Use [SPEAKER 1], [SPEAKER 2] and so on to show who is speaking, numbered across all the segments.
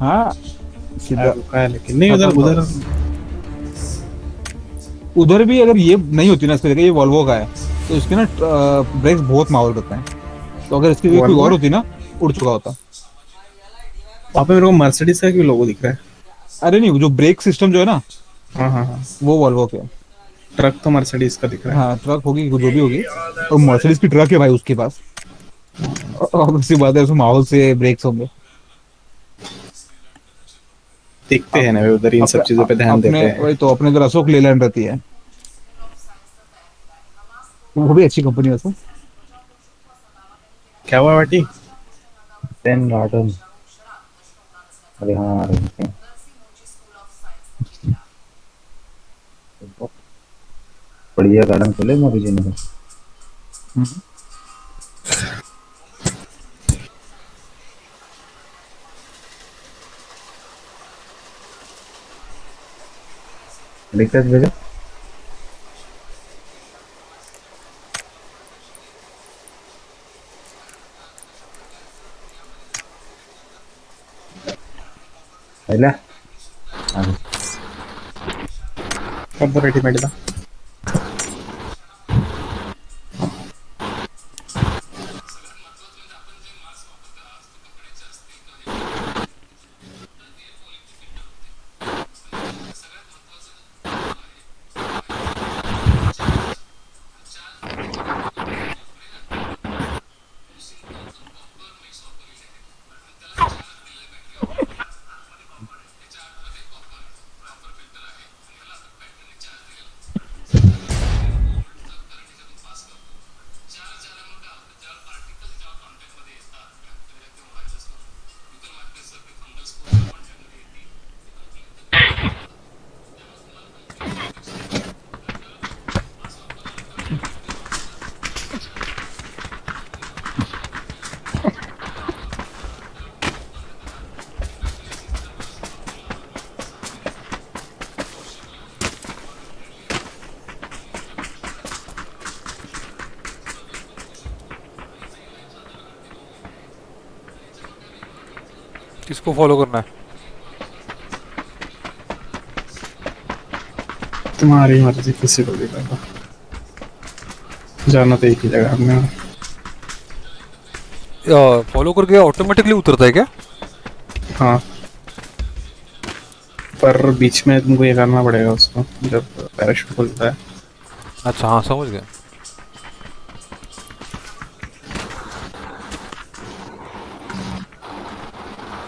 [SPEAKER 1] हाँ सीधा
[SPEAKER 2] रुका है लेकिन नहीं, उधर
[SPEAKER 1] खत्म
[SPEAKER 2] उधर।
[SPEAKER 1] करो। उधर भी अगर ये नहीं होती ना, इसकी जगह ये वॉल्वो का है, तो इसके ना ब्रेक्स बहुत माहौल करते हैं। तो अगर इसकी जगह कोई
[SPEAKER 2] वॉल्वो
[SPEAKER 1] और
[SPEAKER 2] है।
[SPEAKER 1] होती ना, उड़ चुका होता।
[SPEAKER 2] वहाँ पे मेरे को मर्सिडीज का भी लोगो दिख रहा है।
[SPEAKER 1] अरे नहीं, जो ब्रेक सिस्टम जो है ना,
[SPEAKER 2] हाँ हाँ हाँ।
[SPEAKER 1] वो वॉल्वो के है।
[SPEAKER 2] ट्रक तो मर्सिडीज का दिख रहा है।
[SPEAKER 1] हाँ ट्रक होगी, जो भी होगी। और मर्सिडीज की ट्रक है भाई उसके पास। और उसी बात है, उसमें माहौल से ब्रेक्स होंगे।
[SPEAKER 2] दिखते
[SPEAKER 1] आप
[SPEAKER 2] हैं ना वे, उधर इन सब चीजों पे ध्यान
[SPEAKER 1] अपने
[SPEAKER 2] देते हैं।
[SPEAKER 1] वही तो, अपने इधर अशोक लेलैंड रहती है। वो भी अच्छी कंपनी है वैसे।
[SPEAKER 2] क्या हुआ बाटी?
[SPEAKER 3] Ten garden. अरे हाँ आ रहे हैं। बढ़िया गार्डन खोले मोदी जी ने।
[SPEAKER 1] हम्म।
[SPEAKER 3] रिक्वेस्ट भेजा। पहला आगे।
[SPEAKER 2] कर दो रेडीमेड का।
[SPEAKER 4] किसको फॉलो करना है?
[SPEAKER 2] तुम्हारी मर्जी, किसी को भी कर दो। जाना तो एक ही जगह हमने।
[SPEAKER 4] फॉलो करके ऑटोमेटिकली उतरता है क्या?
[SPEAKER 2] हाँ, पर बीच में तुमको ये करना पड़ेगा उसको, जब पैराशूट खुलता है।
[SPEAKER 4] अच्छा हाँ समझ गया।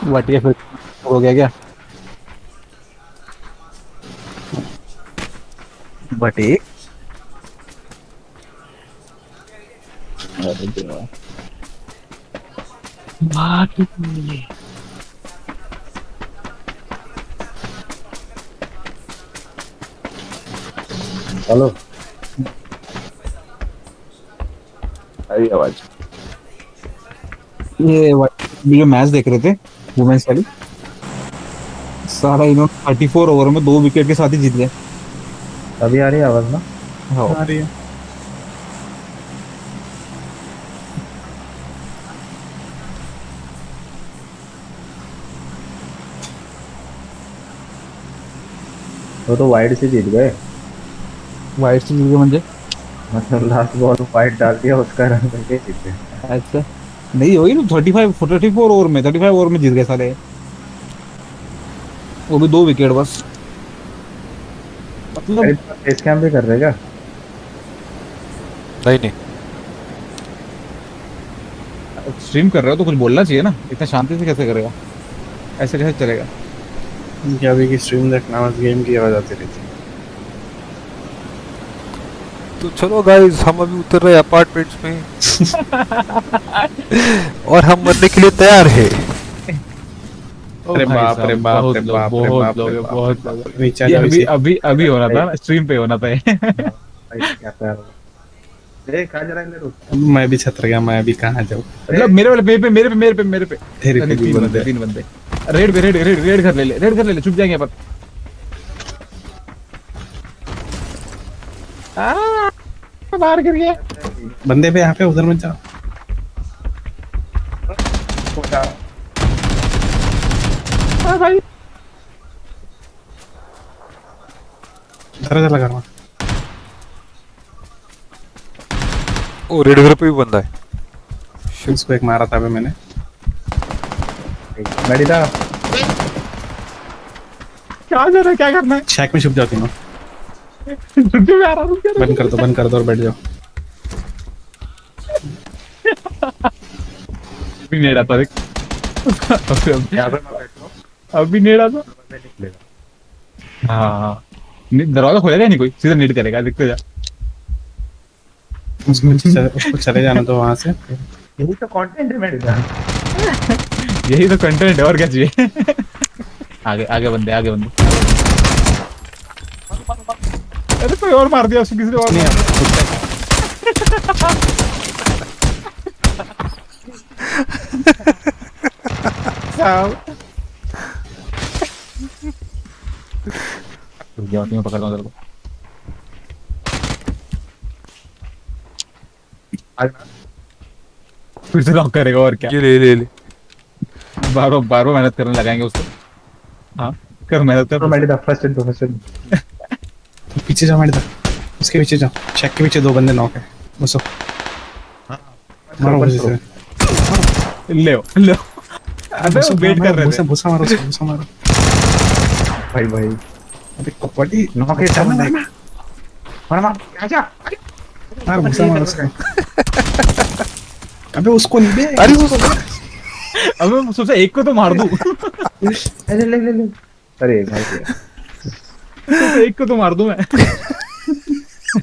[SPEAKER 1] बढ़िया फिर। हो गया क्या? बटे अरे देवा।
[SPEAKER 3] चलो।
[SPEAKER 1] अरे आवाज। ये मैच देख रहे थे, वुमेन्स वाली। सारा इन्होंने 34 ओवर में 2 विकेट के साथ ही जीत गए।
[SPEAKER 3] अभी आ रही है आवाज ना?
[SPEAKER 1] हाँ।
[SPEAKER 2] आ रही है।
[SPEAKER 3] वो तो वाइड से जीत गए।
[SPEAKER 1] वाइट से जीत गए म्हणजे?
[SPEAKER 3] मतलब लास्ट बॉल वाइड डाल दिया, उसका रन करके जीत गए।
[SPEAKER 1] अच्छा, नहीं होगी ना। 34 ओवर में, 35 ओवर में जीत गए साले। वो भी 2 विकेट बस।
[SPEAKER 3] अरे
[SPEAKER 1] मतलब
[SPEAKER 3] फेस कैम भी कर रहे क्या?
[SPEAKER 4] नहीं नहीं।
[SPEAKER 1] स्ट्रीम कर रहे हो तो कुछ बोलना चाहिए ना, इतना शांति से कैसे करेगा? ऐसे कैसे चलेगा?
[SPEAKER 2] क्या अभी की स्ट्रीम देखना, बस गेम की आवाज आती रहती है।
[SPEAKER 4] तो चलो गाइस, हम अभी उतर रहे अपार्टमेंट्स में और हम मरने के लिए तैयार है।
[SPEAKER 1] ओ
[SPEAKER 2] अरे
[SPEAKER 1] भाई
[SPEAKER 2] बाप रे
[SPEAKER 1] साहब,
[SPEAKER 2] बाप
[SPEAKER 1] बहुत
[SPEAKER 2] रे
[SPEAKER 1] लोग,
[SPEAKER 2] बाप रे
[SPEAKER 1] बहुत
[SPEAKER 2] बाप रे
[SPEAKER 1] लोग हैं,
[SPEAKER 2] बाप रे
[SPEAKER 1] बहुत लोग
[SPEAKER 2] बाप
[SPEAKER 1] हैं।
[SPEAKER 2] रे। नीचे आ
[SPEAKER 1] ये
[SPEAKER 2] जाओ
[SPEAKER 1] अभी
[SPEAKER 2] इसी।
[SPEAKER 1] अभी अभी होना था, स्ट्रीम पे होना था ये।
[SPEAKER 3] क्या कर ए कहाँ जा रहा है मेरे?
[SPEAKER 2] मैं भी छतर गया, मैं भी कहाँ जाऊँ।
[SPEAKER 1] मतलब मेरे वाले मेरे पे।
[SPEAKER 2] तेरे पे
[SPEAKER 1] नहीं,
[SPEAKER 2] भी
[SPEAKER 1] तीन बंदे,
[SPEAKER 2] बंदे।
[SPEAKER 1] 3 बंदे। रेड पे, रेड कर ले ले, रेड कर ले ले, छुप जाएंगे अपन। आ, बाहर गिर गया।
[SPEAKER 2] बंदे पे यहाँ पे, उधर मत जाओ।
[SPEAKER 1] है भाई।
[SPEAKER 2] धरा चला करना।
[SPEAKER 4] ओ रेड घर पे भी बंदा है।
[SPEAKER 2] उसको एक मारा था अभी मैंने।
[SPEAKER 3] मेडिटा
[SPEAKER 1] क्या कर रहा है, क्या करना है?
[SPEAKER 2] शैक में छुप जाती हूँ।
[SPEAKER 1] छुट्टी में आ रहा हूँ, क्या
[SPEAKER 2] बंद कर दो और बैठ जाओ।
[SPEAKER 1] अभी नेड़ा था देख।
[SPEAKER 3] यहाँ पे मैं बैठ रहा हूँ,
[SPEAKER 1] अभी नेड़ा था।
[SPEAKER 3] दरवाजा निकलेगा।
[SPEAKER 1] हाँ दरवाजा खोलेगा नहीं कोई, सीधा नीट करेगा, देखते जा।
[SPEAKER 2] उसको चले जाना तो वहां से।
[SPEAKER 3] यही तो कंटेंट है मेडिटा।
[SPEAKER 1] यही तो कंटेंट है, और क्या चाहिए? आगे आगे बंदे, आगे बंदे। अरे कोई और मार दिया उसको, किसी ने और
[SPEAKER 2] नहीं
[SPEAKER 1] साहब। रुक जाओ, मैं पकड़ता हूँ तेरे को। फिर से लॉक करेगा, और क्या।
[SPEAKER 4] ये ले ले ले।
[SPEAKER 1] बार बार मेहनत करने लगाएंगे उसको। हाँ कर मेहनत कर।
[SPEAKER 3] मेडिटा फर्स्ट एड दो, फर्स्ट एड।
[SPEAKER 2] पीछे जाओ मेरे। उसके पीछे जाओ। शैक के पीछे 2 बंदे नॉक है। घुसो। मारो
[SPEAKER 3] ऊपर
[SPEAKER 2] घुसे
[SPEAKER 3] से।
[SPEAKER 2] से।
[SPEAKER 1] ले अबे वेट कर रहे थे।
[SPEAKER 2] घुसा मारो उसको, घुसा मारो।
[SPEAKER 3] भाई भाई
[SPEAKER 2] अबे कपटी
[SPEAKER 3] नॉक है,
[SPEAKER 2] चल
[SPEAKER 3] मार मार मार, आजा।
[SPEAKER 2] मार घुसा मारो उसको। अबे उसको नहीं बे।
[SPEAKER 4] अरे वो
[SPEAKER 1] अबे मैं सोचा एक को तो मार दूं।
[SPEAKER 3] अरे ले ले ले। अरे भाई
[SPEAKER 1] सोचा एक को तो मार दूं मैं।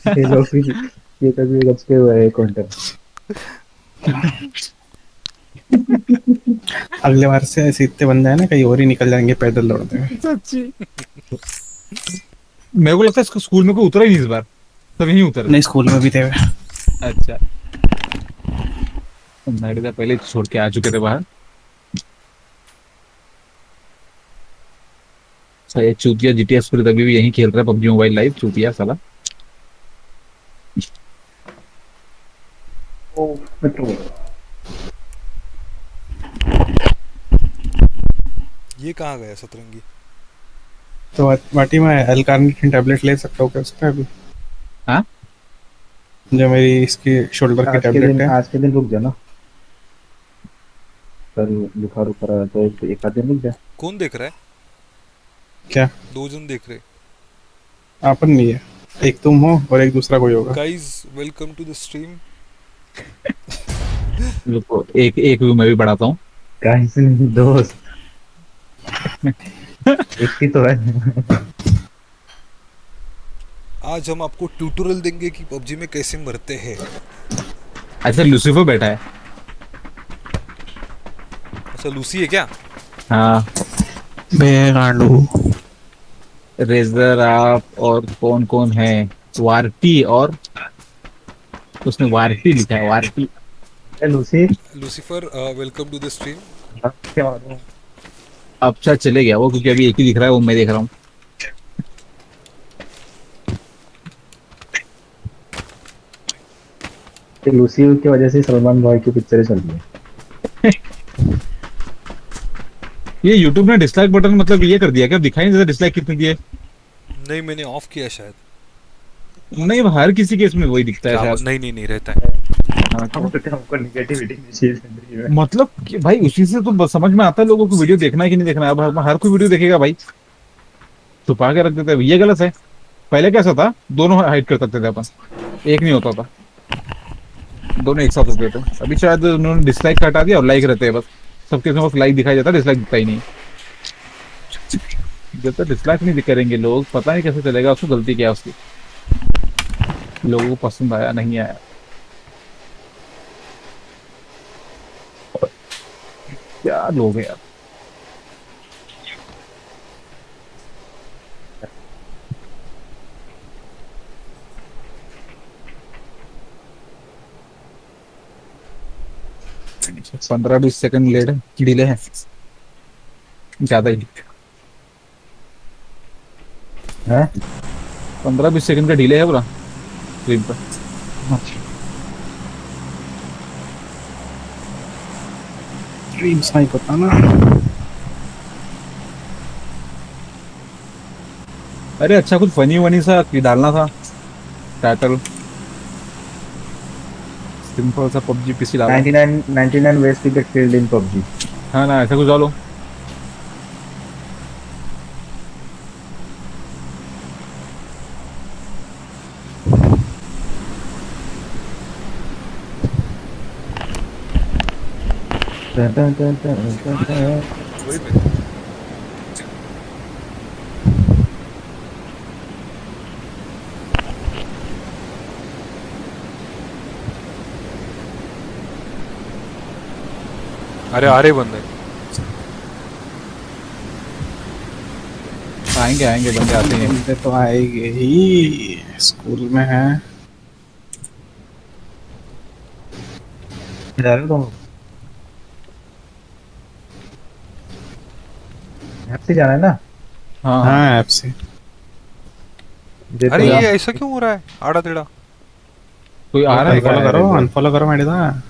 [SPEAKER 3] ये लोग भी ये कभी गचके हुए हैं कंटेंट।
[SPEAKER 2] अगले बार से ऐसे इतने बंदे हैं ना, कहीं और ही निकल जाएंगे पैदल दौड़ते हुए।
[SPEAKER 1] सच्ची। मेरे को लगता है इसको स्कूल में कोई उतरा ही नहीं इस बार, सब यहीं उतर।
[SPEAKER 2] नहीं स्कूल में भी थे।
[SPEAKER 1] अच्छा नाइट पहले छोड़ के आ चुके थे बाहर। अच्छा ये चूतिया जीटीएस पर अभी भी यहीं खेल रहा है, पबजी मोबाइल लाइव, चूतिया साला।
[SPEAKER 3] ओ मेट्रो।
[SPEAKER 4] ये कहाँ गया सतरंगी?
[SPEAKER 2] तो वाटी में एल-कार्निटिन टैबलेट ले सकता हूँ क्या उसका अभी?
[SPEAKER 1] हाँ
[SPEAKER 2] जो मेरी इसकी शोल्डर की टैबलेट है।
[SPEAKER 3] आज के दिन रुक जा ना, कल बुखार उखा रहा है तो एक आध दिन रुक जा।
[SPEAKER 4] कौन देख रहा है?
[SPEAKER 2] क्या
[SPEAKER 4] 2 जन देख रहे।
[SPEAKER 2] आपन नहीं है, एक तुम हो और एक दूसरा कोई होगा।
[SPEAKER 4] Guys welcome to the stream.
[SPEAKER 1] रुको, एक एक व्यू मैं भी बढ़ाता हूँ।
[SPEAKER 3] गाइस नहीं दोस्त, एक ही तो है।
[SPEAKER 4] आज हम आपको ट्यूटोरियल देंगे कि पबजी में कैसे मरते हैं।
[SPEAKER 1] अच्छा लूसीफर बैठा है।
[SPEAKER 4] अच्छा लूसी है क्या?
[SPEAKER 1] हाँ
[SPEAKER 2] बेगांडू।
[SPEAKER 1] रेजर आप और कौन कौन है? वारटी, और उसने वारटी लिखा है, वारटी।
[SPEAKER 3] Lucy
[SPEAKER 4] Lucifer welcome to the stream.
[SPEAKER 3] क्या मालूम।
[SPEAKER 1] अब शायद चले गया वो, क्योंकि अभी एक ही दिख रहा है, वो मैं देख रहा हूँ।
[SPEAKER 3] लूसी की वजह से सलमान भाई की पिक्चरें चल रही है।
[SPEAKER 1] ये यूट्यूब ने डिसलाइक बटन मतलब ये कर दिया क्या? दिखाई नहीं देता डिसलाइक कितने दिए।
[SPEAKER 4] नहीं मैंने ऑफ किया शायद।
[SPEAKER 1] नहीं हर किसी केस में वही दिखता है
[SPEAKER 4] क्या?
[SPEAKER 1] शायद।
[SPEAKER 4] नहीं रहता है।
[SPEAKER 1] हाँ,
[SPEAKER 3] हम तो हमको नेगेटिविटी नहीं चाहिए जिंदगी में।
[SPEAKER 1] मतलब कि भाई उसी से तो समझ में आता है लोगों को वीडियो देखना है कि नहीं देखना है। अब हर कोई वीडियो देखेगा भाई, छुपा के रख देते हैं, ये गलत है। पहले कैसा था, दोनों हाइड कर सकते थे अपन, एक नहीं होता था, दोनों एक साथ होते थे। अभी शायद उन्होंने डिसलाइक हटा दिया और लाइक रहते हैं बस। सबके इसमें बस लाइक दिखाई देता है, डिसलाइक दिखता ही नहीं। जब तक डिसलाइक नहीं करेंगे लोग, पता नहीं कैसे चलेगा उसको गलती क्या है उसकी, लोगों को पसंद आया नहीं आया। क्या लोग हैं यार। पंद्रह 20 सेकंड लेट है, डिले है ज्यादा ही।
[SPEAKER 3] हैं
[SPEAKER 1] 15-20 सेकंड का डिले है पूरा स्क्रीन पर।
[SPEAKER 2] स्ट्रीम्स नहीं पता ना।
[SPEAKER 1] अरे अच्छा कुछ फनी वनी सा डालना था टाइटल, सिंपल सा पबजी पीसी डालो।
[SPEAKER 3] 99 ways to get killed in PUBG.
[SPEAKER 1] हाँ ना, ऐसा कुछ डालो।
[SPEAKER 3] Dun, dun, dun, dun, dun, dun.
[SPEAKER 4] वही मैं अरे आ रहे बंदे।
[SPEAKER 1] आएंगे आएंगे बंदे आते हैं।
[SPEAKER 2] बंदे तो आएंगे ही, स्कूल में है।
[SPEAKER 3] जा रहे हो तुम? यहाँ से जाना है ना?
[SPEAKER 1] हाँ हाँ।
[SPEAKER 2] हाँ ऐप से।
[SPEAKER 3] देते
[SPEAKER 4] अरे
[SPEAKER 3] जा।
[SPEAKER 4] ये ऐसा क्यों हो रहा है आड़ा टेढ़ा?
[SPEAKER 1] कोई आ रहा है क्या?
[SPEAKER 2] अनफॉलो करो,
[SPEAKER 3] है।
[SPEAKER 2] अनफॉलो करो मेरी था।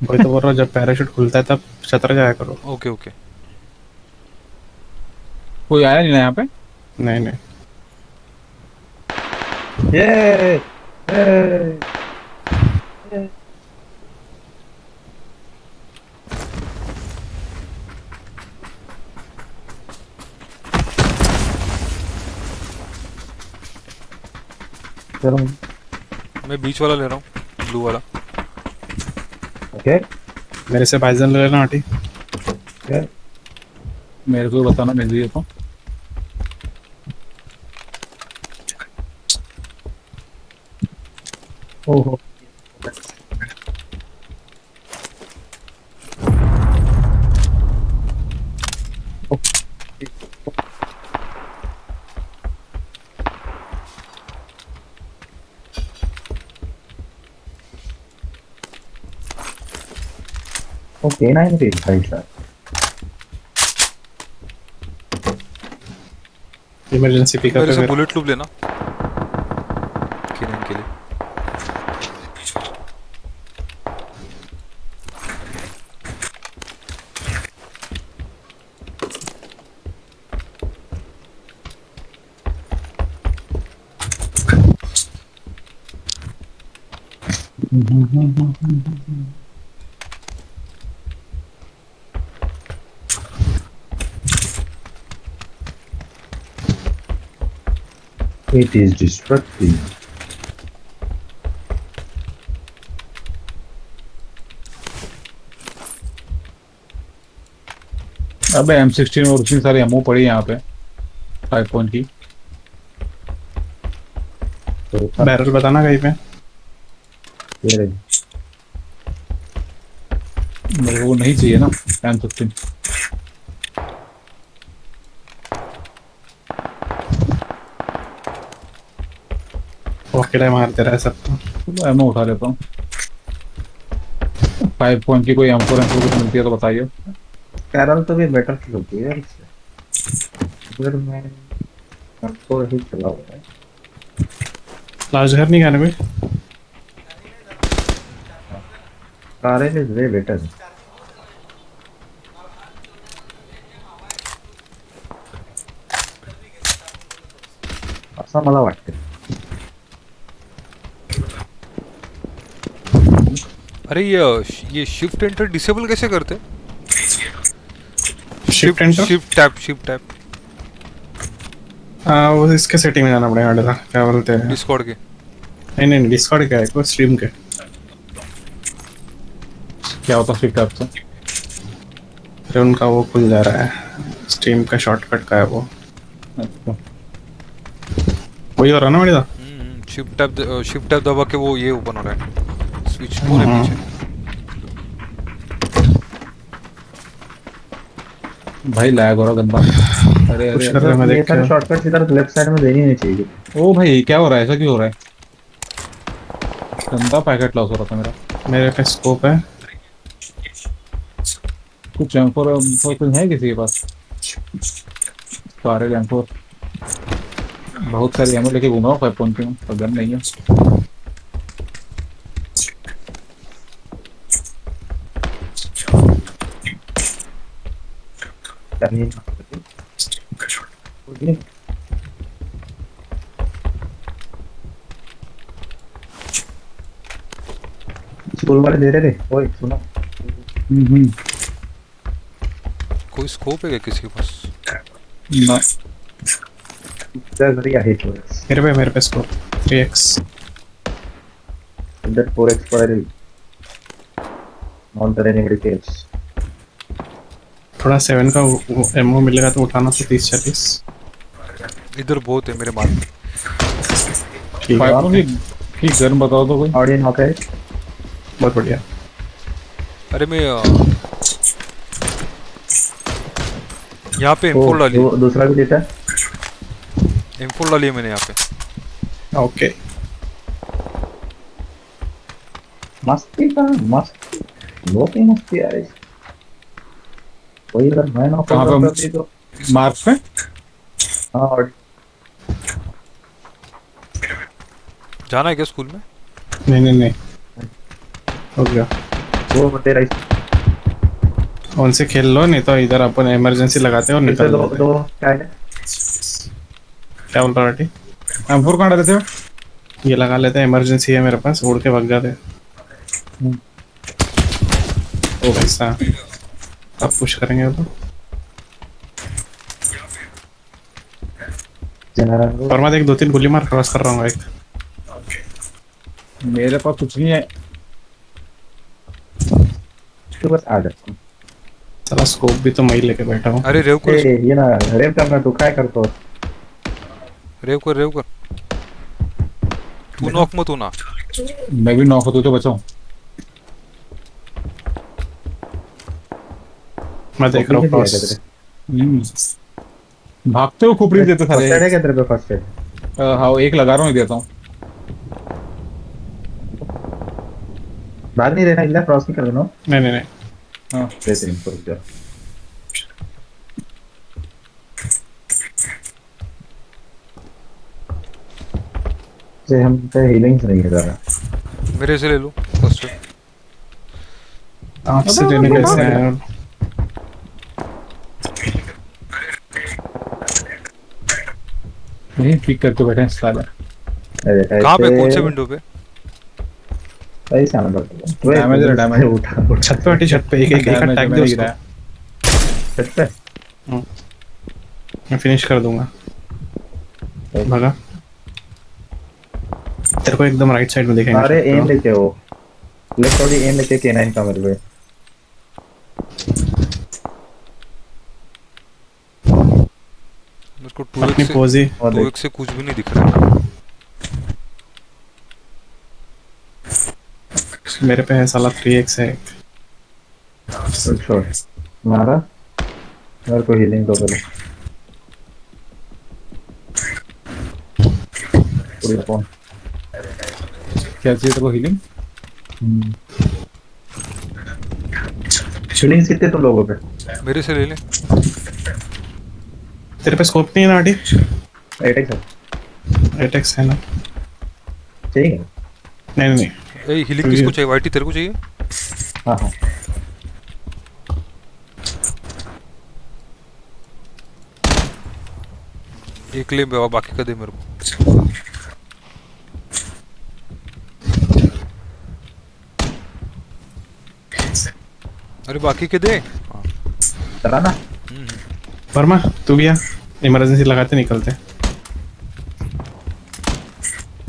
[SPEAKER 2] वही तो बोल रहा हूँ, जब पैराशूट खुलता है तब चतर जाया करो।
[SPEAKER 4] Okay okay.
[SPEAKER 1] कोई आया नहीं ना यहाँ पे?
[SPEAKER 2] नहीं नहीं।
[SPEAKER 3] ये ये चलो।
[SPEAKER 4] मैं बीच वाला ले रहा हूँ, ब्लू वाला।
[SPEAKER 3] ओके
[SPEAKER 2] मेरे से बाइजन ले लेना आंटी।
[SPEAKER 3] ओके।
[SPEAKER 1] मेरे को बताना, मिल रही है तो।
[SPEAKER 3] ओहो ओके 9 feet भाई साहब।
[SPEAKER 2] इमरजेंसी पिकअप
[SPEAKER 4] मेरे
[SPEAKER 2] है
[SPEAKER 4] से
[SPEAKER 2] मेरा।
[SPEAKER 4] बुलेट लूप लेना किरण के लिए।
[SPEAKER 3] It is destructive.
[SPEAKER 1] अबे M16 और इतनी सारी एमओ पड़ी यहाँ पे 5 पॉइंट की।
[SPEAKER 3] तो
[SPEAKER 2] बैरल बताना कहीं पे।
[SPEAKER 3] ये
[SPEAKER 1] मेरे को नहीं चाहिए ना M16।
[SPEAKER 2] पॉकेट मारते रहे सबको।
[SPEAKER 1] एमओ उठा लेता हूँ। 5 पॉइंट की कोई M4 M4 कुछ मिलती है तो बताइए।
[SPEAKER 3] कैरल तो भी बेटर फील होती है यार इससे। अगर मैं आपको ही चला हुआ है।
[SPEAKER 2] लास्ट घर नहीं खाने कोई।
[SPEAKER 3] Carol is way better. असं मला वाटतं।
[SPEAKER 4] अरे ये शिफ्ट एंटर डिसेबल कैसे करते?
[SPEAKER 2] Shift enter.
[SPEAKER 4] शिफ्ट टैप
[SPEAKER 2] वो इसके सेटिंग में जाना पड़ेगा बेटा, क्या बोलते हैं।
[SPEAKER 4] डिस्कॉर्ड के।
[SPEAKER 2] नहीं नहीं, डिस्कॉर्ड क्या है, वो स्ट्रीम के।
[SPEAKER 1] क्या होता शिफ्ट ऐप से?
[SPEAKER 2] फिर उनका वो खुल जा रहा है, स्ट्रीम का शॉर्टकट का है वो।
[SPEAKER 1] अच्छा।
[SPEAKER 2] वही हो रहा ना बेटा।
[SPEAKER 4] शिफ्ट टैप दबा के वो ये ओपन हो रहा है, स्विच पूरे पीछे।
[SPEAKER 1] भाई लैग हो रहा गंदा। अरे
[SPEAKER 2] कुछ
[SPEAKER 1] अरे
[SPEAKER 2] कर रहा है, मैं
[SPEAKER 3] ये
[SPEAKER 2] देख
[SPEAKER 3] सारे
[SPEAKER 2] के।
[SPEAKER 3] शॉर्टकट इधर लेफ्ट साइड में देनी नहीं चाहिए।
[SPEAKER 1] ओ भाई क्या हो रहा है? ऐसा क्यों हो रहा है? गंदा पैकेट लॉस हो रहा था मेरा।
[SPEAKER 2] मेरे पे स्कोप है।
[SPEAKER 1] कुछ M4 कुछ है किसी के पास? सारे M4 बहुत सारी एमओ लेके घूम रहा हूँ 5 पॉइंट की, पर गन नहीं है।
[SPEAKER 3] स्कूल वाले दे रहे थे। ओए सुनो,
[SPEAKER 1] हम्म।
[SPEAKER 4] कोई स्कोप है क्या किसी के पास?
[SPEAKER 1] ना
[SPEAKER 3] इधर बढ़िया है तो
[SPEAKER 2] मेरे पे स्कोप 3x।
[SPEAKER 3] इधर 4x पर है। Non terrain case.
[SPEAKER 2] थोड़ा 7 का एमओ मिलेगा तो उठाना, तो 30-40।
[SPEAKER 4] इधर बहुत है मेरे मार्क पे।
[SPEAKER 2] ठीक है,
[SPEAKER 1] फाइव की गन बताओ तो कोई।
[SPEAKER 3] ऑडियंस नॉक है।
[SPEAKER 2] बहुत बढ़िया।
[SPEAKER 4] अरे मैं यहाँ पे
[SPEAKER 3] वो
[SPEAKER 4] M4 डाली है।
[SPEAKER 3] दूसरा भी देता है।
[SPEAKER 4] M4 डाली है मैंने यहाँ पे।
[SPEAKER 2] ओके,
[SPEAKER 3] मस्ती का मस्त, बहुत ही मस्ती आ रही। वही अगर मैं नॉक
[SPEAKER 1] कहाँ
[SPEAKER 3] कर
[SPEAKER 1] पे?
[SPEAKER 3] करती तो।
[SPEAKER 1] मार्क्स पे?
[SPEAKER 3] हाँ और
[SPEAKER 4] जाना है क्या स्कूल में?
[SPEAKER 2] नहीं हो गया।
[SPEAKER 3] वो तेरा
[SPEAKER 2] उनसे खेल लो, नहीं तो इधर अपन इमरजेंसी लगाते हैं और
[SPEAKER 3] फिर से
[SPEAKER 2] निकल
[SPEAKER 3] दो
[SPEAKER 2] जाते हैं।
[SPEAKER 3] दो क्या है।
[SPEAKER 2] क्या बोल रहा है?
[SPEAKER 1] M4 कहाँ डाले थे?
[SPEAKER 2] ये लगा लेते हैं, इमरजेंसी है मेरे पास, उड़ के भाग जाते हैं। ओ ऐसा, अब पुश करेंगे तो।
[SPEAKER 3] जनरल
[SPEAKER 2] और मैं देख 2-3 गोली मार, क्रॉस कर रहा हूँ एक।
[SPEAKER 1] मेरे पास कुछ नहीं है।
[SPEAKER 3] तो बस आ जा।
[SPEAKER 2] साला स्कोप भी तो मैं ही लेके बैठा हूँ।
[SPEAKER 4] अरे रेव कर,
[SPEAKER 3] ये ना रेव करना तू काय करतो।
[SPEAKER 4] रेव कर। तू नॉक मत होना।
[SPEAKER 1] मैं भी नॉक होता तो बचाऊं।
[SPEAKER 2] मैं देख रहा हूँ
[SPEAKER 3] दिया क्या
[SPEAKER 2] क्रॉस।
[SPEAKER 3] तेरे?
[SPEAKER 1] भागते हो खोपड़ी देते
[SPEAKER 3] फर्स्ट एड
[SPEAKER 1] सारे।
[SPEAKER 3] है क्या तेरे पे? फर्स्ट एड
[SPEAKER 1] हाँ एक लगा रहा हूँ, देता हूँ।
[SPEAKER 3] भाग नहीं देना, इल्ला क्रॉस नहीं कर देना।
[SPEAKER 2] नहीं।
[SPEAKER 1] हाँ
[SPEAKER 3] जैसे इनको रुक जा। से हम पे हीलिंग्स नहीं है ज़्यादा।
[SPEAKER 4] मेरे से ले लो फर्स्ट एड।
[SPEAKER 2] आपसे लेने कैसे आए?
[SPEAKER 1] नहीं पिक करके बैठे हैं साले।
[SPEAKER 4] कहाँ पे, कौन से विंडो पे?
[SPEAKER 3] ऐसे आना पड़ता है।
[SPEAKER 1] डैमेज है, डैमेज है।
[SPEAKER 3] उठा
[SPEAKER 2] छत पे हटी, छत पे एक
[SPEAKER 1] डैमेज है,
[SPEAKER 2] अटैक दे
[SPEAKER 1] मैंने
[SPEAKER 2] उसको।
[SPEAKER 1] गिराया।
[SPEAKER 3] छत पे।
[SPEAKER 2] मैं फिनिश कर दूंगा। भगा। तेरे को एकदम राइट साइड में दिखेंगे।
[SPEAKER 3] अरे
[SPEAKER 2] छत पे
[SPEAKER 3] एम
[SPEAKER 2] वो।
[SPEAKER 3] लेके हो। लेफ्ट वाली एम लेके K9 का मेरे पे।
[SPEAKER 4] मेरे को
[SPEAKER 2] अपनी
[SPEAKER 4] 2x
[SPEAKER 2] पोज ही।
[SPEAKER 3] और देख
[SPEAKER 4] 2x से कुछ भी नहीं दिख रहा है।
[SPEAKER 2] मेरे पे है साला 3x है।
[SPEAKER 3] शॉट मारा। मेरे को हीलिंग दो पहले। पूरी फोन।
[SPEAKER 1] क्या चाहिए तेरे को? हीलिंग?
[SPEAKER 3] हीलिंग कितने तुम लोगों पे?
[SPEAKER 4] मेरे से ले ले।
[SPEAKER 2] तेरे पे स्कोप नहीं है ना आडी?
[SPEAKER 3] 8x है।
[SPEAKER 2] 8x है ना?
[SPEAKER 3] चाहिए?
[SPEAKER 2] नहीं।
[SPEAKER 4] ए हीलिंग किसको चाहिए? वाइटी तेरे को चाहिए?
[SPEAKER 3] हाँ हाँ।
[SPEAKER 4] एक ले बाकी का दे मेरे को। अरे बाकी के दे। हाँ।
[SPEAKER 3] चला ना।
[SPEAKER 2] वर्मा तू भी आ, इमरजेंसी लगाते निकलते।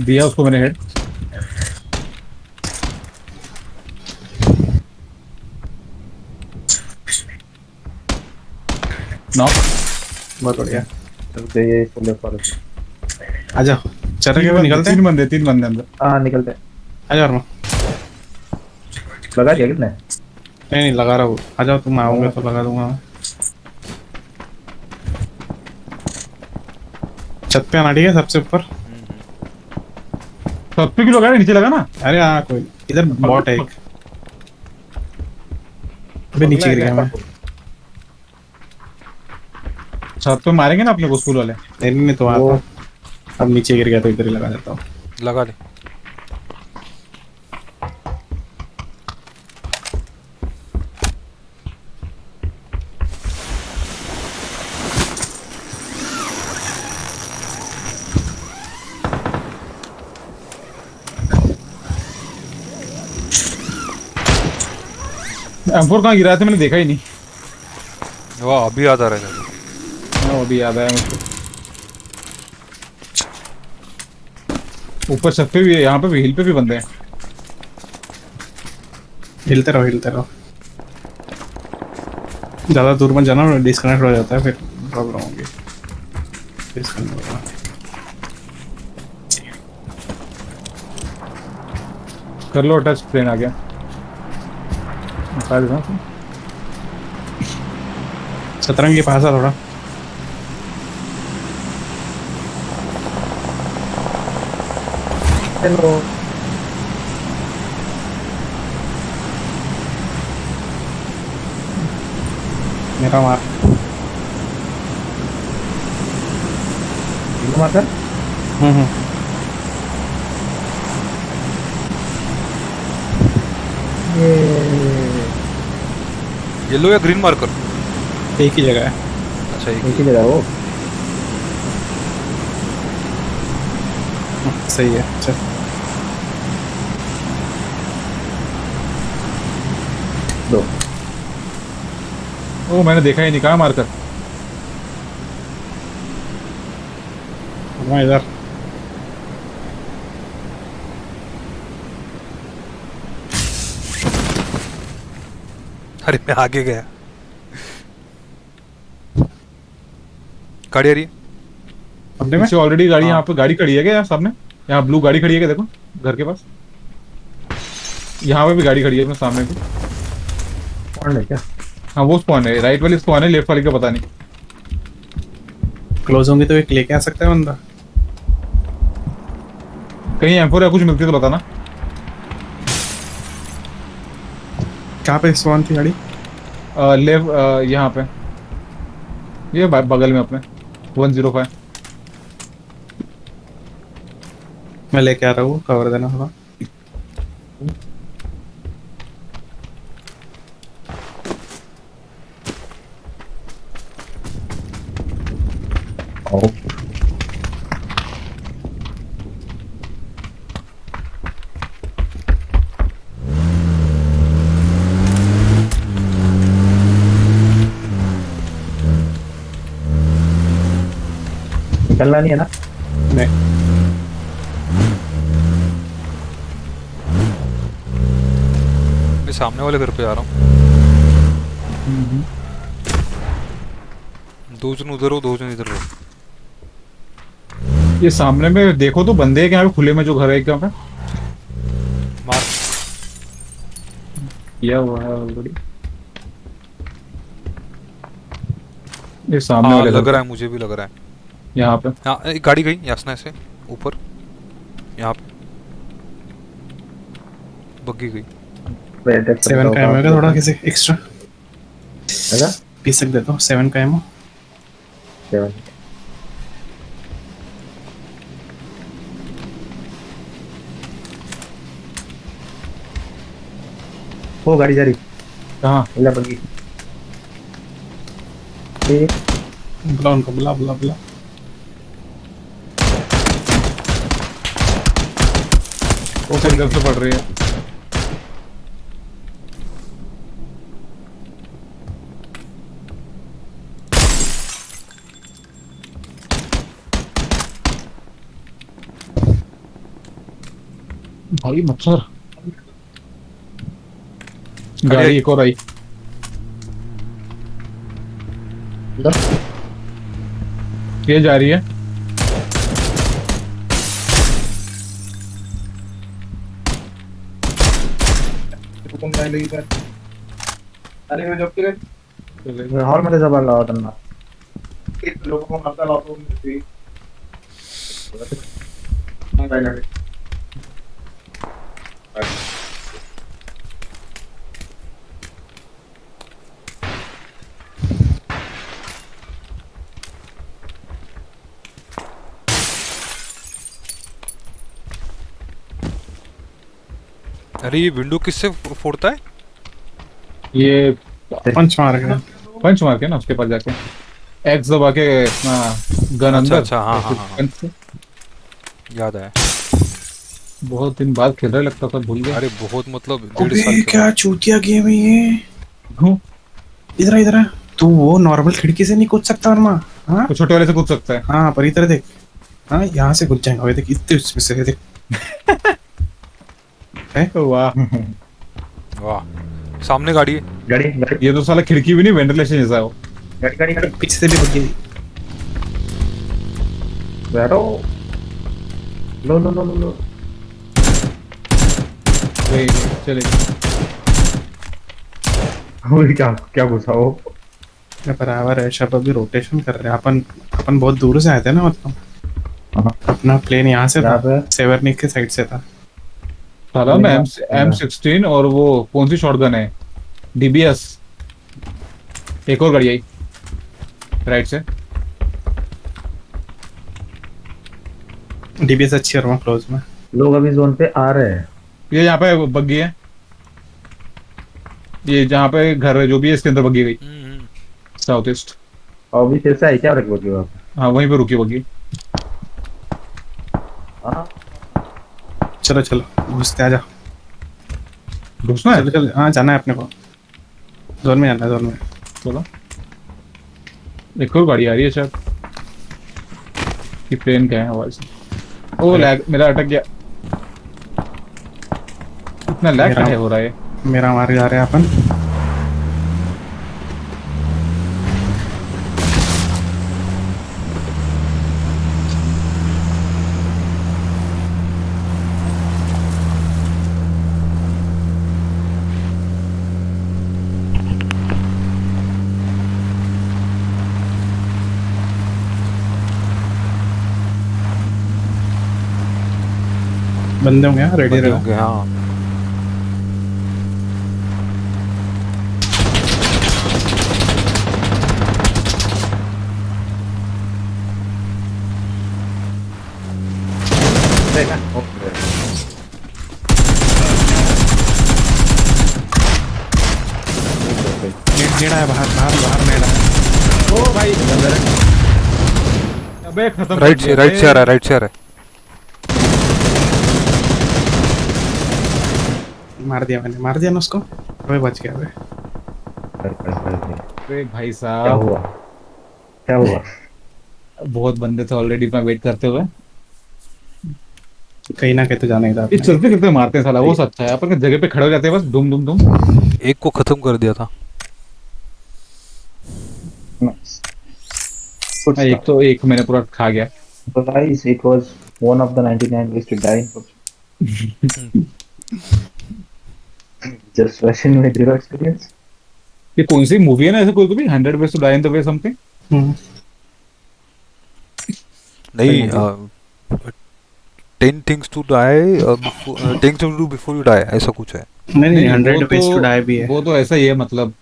[SPEAKER 1] दिया उसको मैंने हेड। नॉक।
[SPEAKER 2] बहुत बढ़िया।
[SPEAKER 3] तो ये फुल फॉलो।
[SPEAKER 2] आ जाओ, चल के निकलते हैं।
[SPEAKER 1] तीन बंदे अंदर।
[SPEAKER 3] हाँ निकलते हैं।
[SPEAKER 2] आ जाओ वर्मा।
[SPEAKER 3] लगा दिया कितने?
[SPEAKER 2] नहीं लगा रहा हूँ, आ जाओ, तुम आओगे तो लगा दूंगा मैं। छत पे आना, ठीक है, सबसे ऊपर।
[SPEAKER 1] छत पे क्यों लगा रहा है? नीचे लगा ना।
[SPEAKER 2] अरे हाँ, कोई इधर बॉट है एक। अबे नीचे गिर गया मैं।
[SPEAKER 1] छत पे मारेंगे ना अपने को स्कूल वाले।
[SPEAKER 2] नहीं तो आता। अब नीचे गिर गया तो इधर ही लगा देता हूँ।
[SPEAKER 4] लगा ले।
[SPEAKER 1] M4 कहाँ गिरा था मैंने देखा ही नहीं।
[SPEAKER 4] वाह अभी याद आ रहा है मुझे।
[SPEAKER 1] हाँ अभी याद आया मुझको। ऊपर छत पे भी है, यहाँ पे भी, हिल पे भी बंदे हैं।
[SPEAKER 2] हिलते रहो हिलते रहो, ज़्यादा दूर मत जाना, डिस्कनेक्ट हो जाता है फिर प्रॉब्लम होगी। डिस्कनेक्ट होगा।
[SPEAKER 1] कर लो टच, प्लेन आ गया। बता देता हूँ।
[SPEAKER 2] सतरंग के पास है थोड़ा।
[SPEAKER 3] चलो
[SPEAKER 2] मेरा मार।
[SPEAKER 3] मार्कर
[SPEAKER 2] हम्म।
[SPEAKER 3] ये
[SPEAKER 4] येलो या ग्रीन मार्कर?
[SPEAKER 2] एक ही जगह है।
[SPEAKER 4] अच्छा एक
[SPEAKER 3] एक ही जगह वो
[SPEAKER 2] सही है चल।
[SPEAKER 3] दो।
[SPEAKER 1] ओ मैंने देखा ही नहीं, कहाँ मारकर।
[SPEAKER 2] मैं इधर।
[SPEAKER 4] अरे मैं आगे गया। गाड़ी आ रही है।
[SPEAKER 2] अपने में
[SPEAKER 1] पीछे ऑलरेडी गाड़ी,
[SPEAKER 4] हाँ।
[SPEAKER 1] यहाँ पे गाड़ी खड़ी है क्या यार सामने? यहाँ ब्लू गाड़ी खड़ी है क्या, देखो घर के पास। यहाँ पे भी गाड़ी खड़ी है अपने सामने भी।
[SPEAKER 3] कौन है क्या?
[SPEAKER 1] हाँ वो स्पॉन है, राइट वाली स्पॉन है, लेफ्ट वाली का पता नहीं।
[SPEAKER 2] क्लोज होंगे तो एक लेके आ सकता है बंदा।
[SPEAKER 1] कहीं M4 या कुछ मिलती है तो बताना।
[SPEAKER 2] कहाँ पे स्वान थी गाड़ी?
[SPEAKER 1] लेफ्ट यहाँ पे, ये बगल में अपने 105।
[SPEAKER 2] मैं लेके आ रहा हूँ, कवर देना थोड़ा।
[SPEAKER 3] ओ निकलना नहीं है ना?
[SPEAKER 2] नहीं
[SPEAKER 4] मैं सामने वाले घर पे आ रहा हूँ। दो जन उधर हो, दो जन इधर हो।
[SPEAKER 1] ये सामने में देखो तो बंदे हैं यहाँ पे खुले में, जो घर है एकदम पे
[SPEAKER 4] मार।
[SPEAKER 1] किया हुआ है ऑलरेडी। ये सामने
[SPEAKER 4] हाँ
[SPEAKER 1] वाले
[SPEAKER 4] लग
[SPEAKER 1] घर
[SPEAKER 4] रहा है, मुझे भी लग रहा है।
[SPEAKER 1] यहाँ पे।
[SPEAKER 4] हाँ एक गाड़ी गई यासना से ऊपर, यहाँ पे बग्गी गई।
[SPEAKER 2] 7 का एमओ का थोड़ा किसी एक्स्ट्रा
[SPEAKER 3] है
[SPEAKER 2] पीस तक देता हूँ। 7 का एमओ।
[SPEAKER 3] 7। वो गाड़ी जा रही
[SPEAKER 1] कहाँ?
[SPEAKER 3] इला बगी। ये
[SPEAKER 2] बुला उनको, बुला बुला बुला।
[SPEAKER 1] वो फिर घर से पड़ रही है। भाई मच्छर। गाड़ी एक और आई। ये जा रही है।
[SPEAKER 3] हॉल मध्ये जबान लावा त्यांना.
[SPEAKER 4] अरे ये विंडो किससे फोड़ता है?
[SPEAKER 1] ये
[SPEAKER 2] पंच मार के।
[SPEAKER 1] पंच मार के ना उसके पास जाके एक्स दबा के अपना गन अंदर।
[SPEAKER 4] अच्छा, हाँ,
[SPEAKER 1] और फिर
[SPEAKER 4] हाँ, हाँ।
[SPEAKER 1] पंच से।
[SPEAKER 4] याद आया।
[SPEAKER 1] बहुत दिन बाद खेल रहा लगता था, भूल गया।
[SPEAKER 4] अरे बहुत मतलब 1.5
[SPEAKER 2] अबे
[SPEAKER 4] साल के
[SPEAKER 2] क्या
[SPEAKER 4] बाद।
[SPEAKER 2] चूतिया गेम है ये।
[SPEAKER 1] हूँ,
[SPEAKER 2] इधर इधर है। तू वो नॉर्मल खिड़की से नहीं कूद सकता वर्मा। हाँ
[SPEAKER 1] तो छोटे वाले से कूद सकता है।
[SPEAKER 2] हाँ, पर इधर देख। हाँ, यहाँ से कूद जाएगा। देख इतने उसमें से देख। है
[SPEAKER 1] वाह,
[SPEAKER 4] वाह, सामने गाड़ी है।
[SPEAKER 3] गाड़ी गाड़ी
[SPEAKER 1] ये तो साला खिड़की भी नहीं, वेंटिलेशन जैसा है वो।
[SPEAKER 3] गाड़ी गाड़ी गाड़ी
[SPEAKER 2] पीछे से भी भग गई।
[SPEAKER 3] बैठो। लो लो लो लो लो।
[SPEAKER 1] वही, चलेगी।
[SPEAKER 3] अरे क्या क्या घुसा हो।
[SPEAKER 2] बराबर है, शब अभी रोटेशन कर रहे हैं अपन। अपन बहुत दूर से आए थे ना, मतलब
[SPEAKER 3] हाँ,
[SPEAKER 2] अपना प्लेन यहाँ से
[SPEAKER 3] यहाँ
[SPEAKER 2] था,
[SPEAKER 3] पे
[SPEAKER 2] सेवर्निक के साइड से था।
[SPEAKER 1] साला में M16 और वो कौन सी शॉटगन है, DBS। एक और गाड़ी आई राइट से।
[SPEAKER 2] डीबीएस अच्छी है वहाँ क्लोज में।
[SPEAKER 3] लोग अभी जोन पे आ रहे हैं।
[SPEAKER 1] ये यहाँ पे बग्गी है, ये जहाँ पे घर है जो भी है इसके अंदर बग्गी गई, साउथ ईस्ट।
[SPEAKER 3] और अभी फिर से आई क्या रख बोलिए वहाँ पे?
[SPEAKER 1] हाँ वहीं पे रुकी बग्गी।
[SPEAKER 3] हाँ
[SPEAKER 2] चलो चलो घुसते, आ जा।
[SPEAKER 1] घुसना है।
[SPEAKER 2] चलो चलो, हाँ जाना है अपने को। जोन में जाना है, जोन में।
[SPEAKER 1] चलो, एक और गाड़ी आ रही है शायद। कि प्लेन क्या है आवाज। ओ लैग, मेरा अटक गया। इतना लैग
[SPEAKER 2] मेरा-
[SPEAKER 1] क्या हो रहा है।
[SPEAKER 2] मेरा मारे जा रहे हैं अपन। बंदे होंगे रेडी
[SPEAKER 4] बंदे
[SPEAKER 2] रहो।
[SPEAKER 4] होंगे हाँ।
[SPEAKER 3] देखा ओके।
[SPEAKER 2] नेड़ा है, बाहर बाहर बाहर नेड़ा है।
[SPEAKER 1] ओ भाई, अबे खत्म
[SPEAKER 4] राइट
[SPEAKER 1] कर
[SPEAKER 4] से
[SPEAKER 1] दिया
[SPEAKER 4] राइट से आ
[SPEAKER 1] बे।
[SPEAKER 4] रहा है, राइट से आ रहा है।
[SPEAKER 2] मार दिया मैंने, मार दिया ना उसको। अबे बच गया अबे।
[SPEAKER 1] अरे भाई
[SPEAKER 3] क्या
[SPEAKER 1] साहब,
[SPEAKER 3] हुआ क्या हुआ?
[SPEAKER 1] बहुत बंदे थे ऑलरेडी मैं वेट करते हुए।
[SPEAKER 2] कहीं ना कहीं तो जाना ही था
[SPEAKER 1] ये
[SPEAKER 2] अपने।
[SPEAKER 1] चलते कितने मारते हैं साला, वो सच्चा है। अपन जगह पे खड़े हो जाते हैं बस, दुम दुम दुम।
[SPEAKER 4] एक को खत्म कर दिया था।
[SPEAKER 3] Good
[SPEAKER 1] एक
[SPEAKER 3] stuff.
[SPEAKER 1] तो एक मैंने पूरा खा गया।
[SPEAKER 3] So guys, it was one of the 99 ways to die in PUBG. Just rushing with zero experience.
[SPEAKER 1] ये कौन सी मूवी है ना ऐसे, कोई भी 100 ways to die in the way something.
[SPEAKER 4] नहीं,
[SPEAKER 1] movie?
[SPEAKER 4] 10 things to die, 10 things to do before you die, ऐसा कुछ है।
[SPEAKER 2] नहीं नहीं,
[SPEAKER 1] वो
[SPEAKER 2] 100 वेज टू डाई भी है।
[SPEAKER 1] वो तो ऐसा ही है मतलब।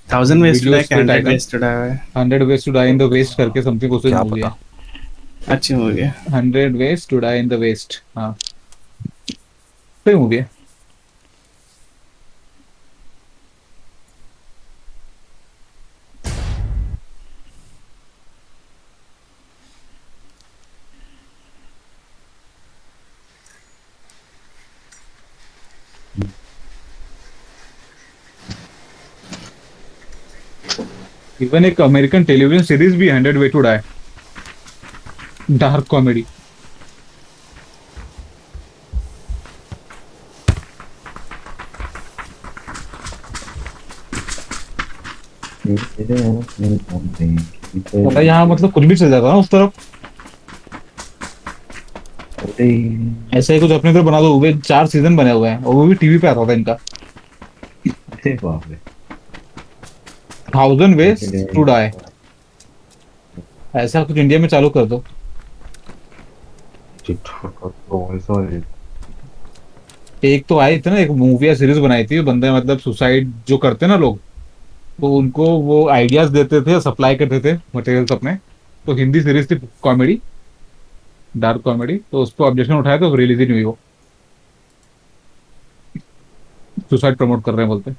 [SPEAKER 2] 1000 वेज टू डाई
[SPEAKER 1] Videos
[SPEAKER 2] के
[SPEAKER 1] पे
[SPEAKER 2] 100
[SPEAKER 1] title,
[SPEAKER 2] वेज टू डाई है।
[SPEAKER 1] 100 ways to die in the waste करके समथिंग कुछ
[SPEAKER 4] क्या
[SPEAKER 1] मूवी है।
[SPEAKER 4] पता।
[SPEAKER 2] अच्छी मूवी है।
[SPEAKER 1] 100 ways to die in the waste, हाँ सही मूवी है। इवन एक अमेरिकन टेलीविजन सीरीज भी 100 way to die, dark comedy. पता है, यहाँ मतलब कुछ भी चल जाता है ना उस तरफ। ऐसा ही कुछ अपने इधर बना दो, वो 4 सीजन बने हुए हैं और वो भी टीवी पे आता था इनका।
[SPEAKER 3] बाप रे।
[SPEAKER 1] 1000 वेज टू डाई, ऐसा कुछ इंडिया में चालू कर दो। एक तो आई थी ना, एक मूवी या सीरीज बनाई थी, बंदे मतलब सुसाइड जो करते ना लोग, तो उनको वो आइडियाज देते थे, सप्लाई करते थे मटेरियल्स अपने। तो हिंदी सीरीज थी कॉमेडी, डार्क कॉमेडी, तो उस पर ऑब्जेक्शन उठाया तो रिलीज ही नहीं हुई वो। सुसाइड प्रमोट कर रहे हैं बोलते।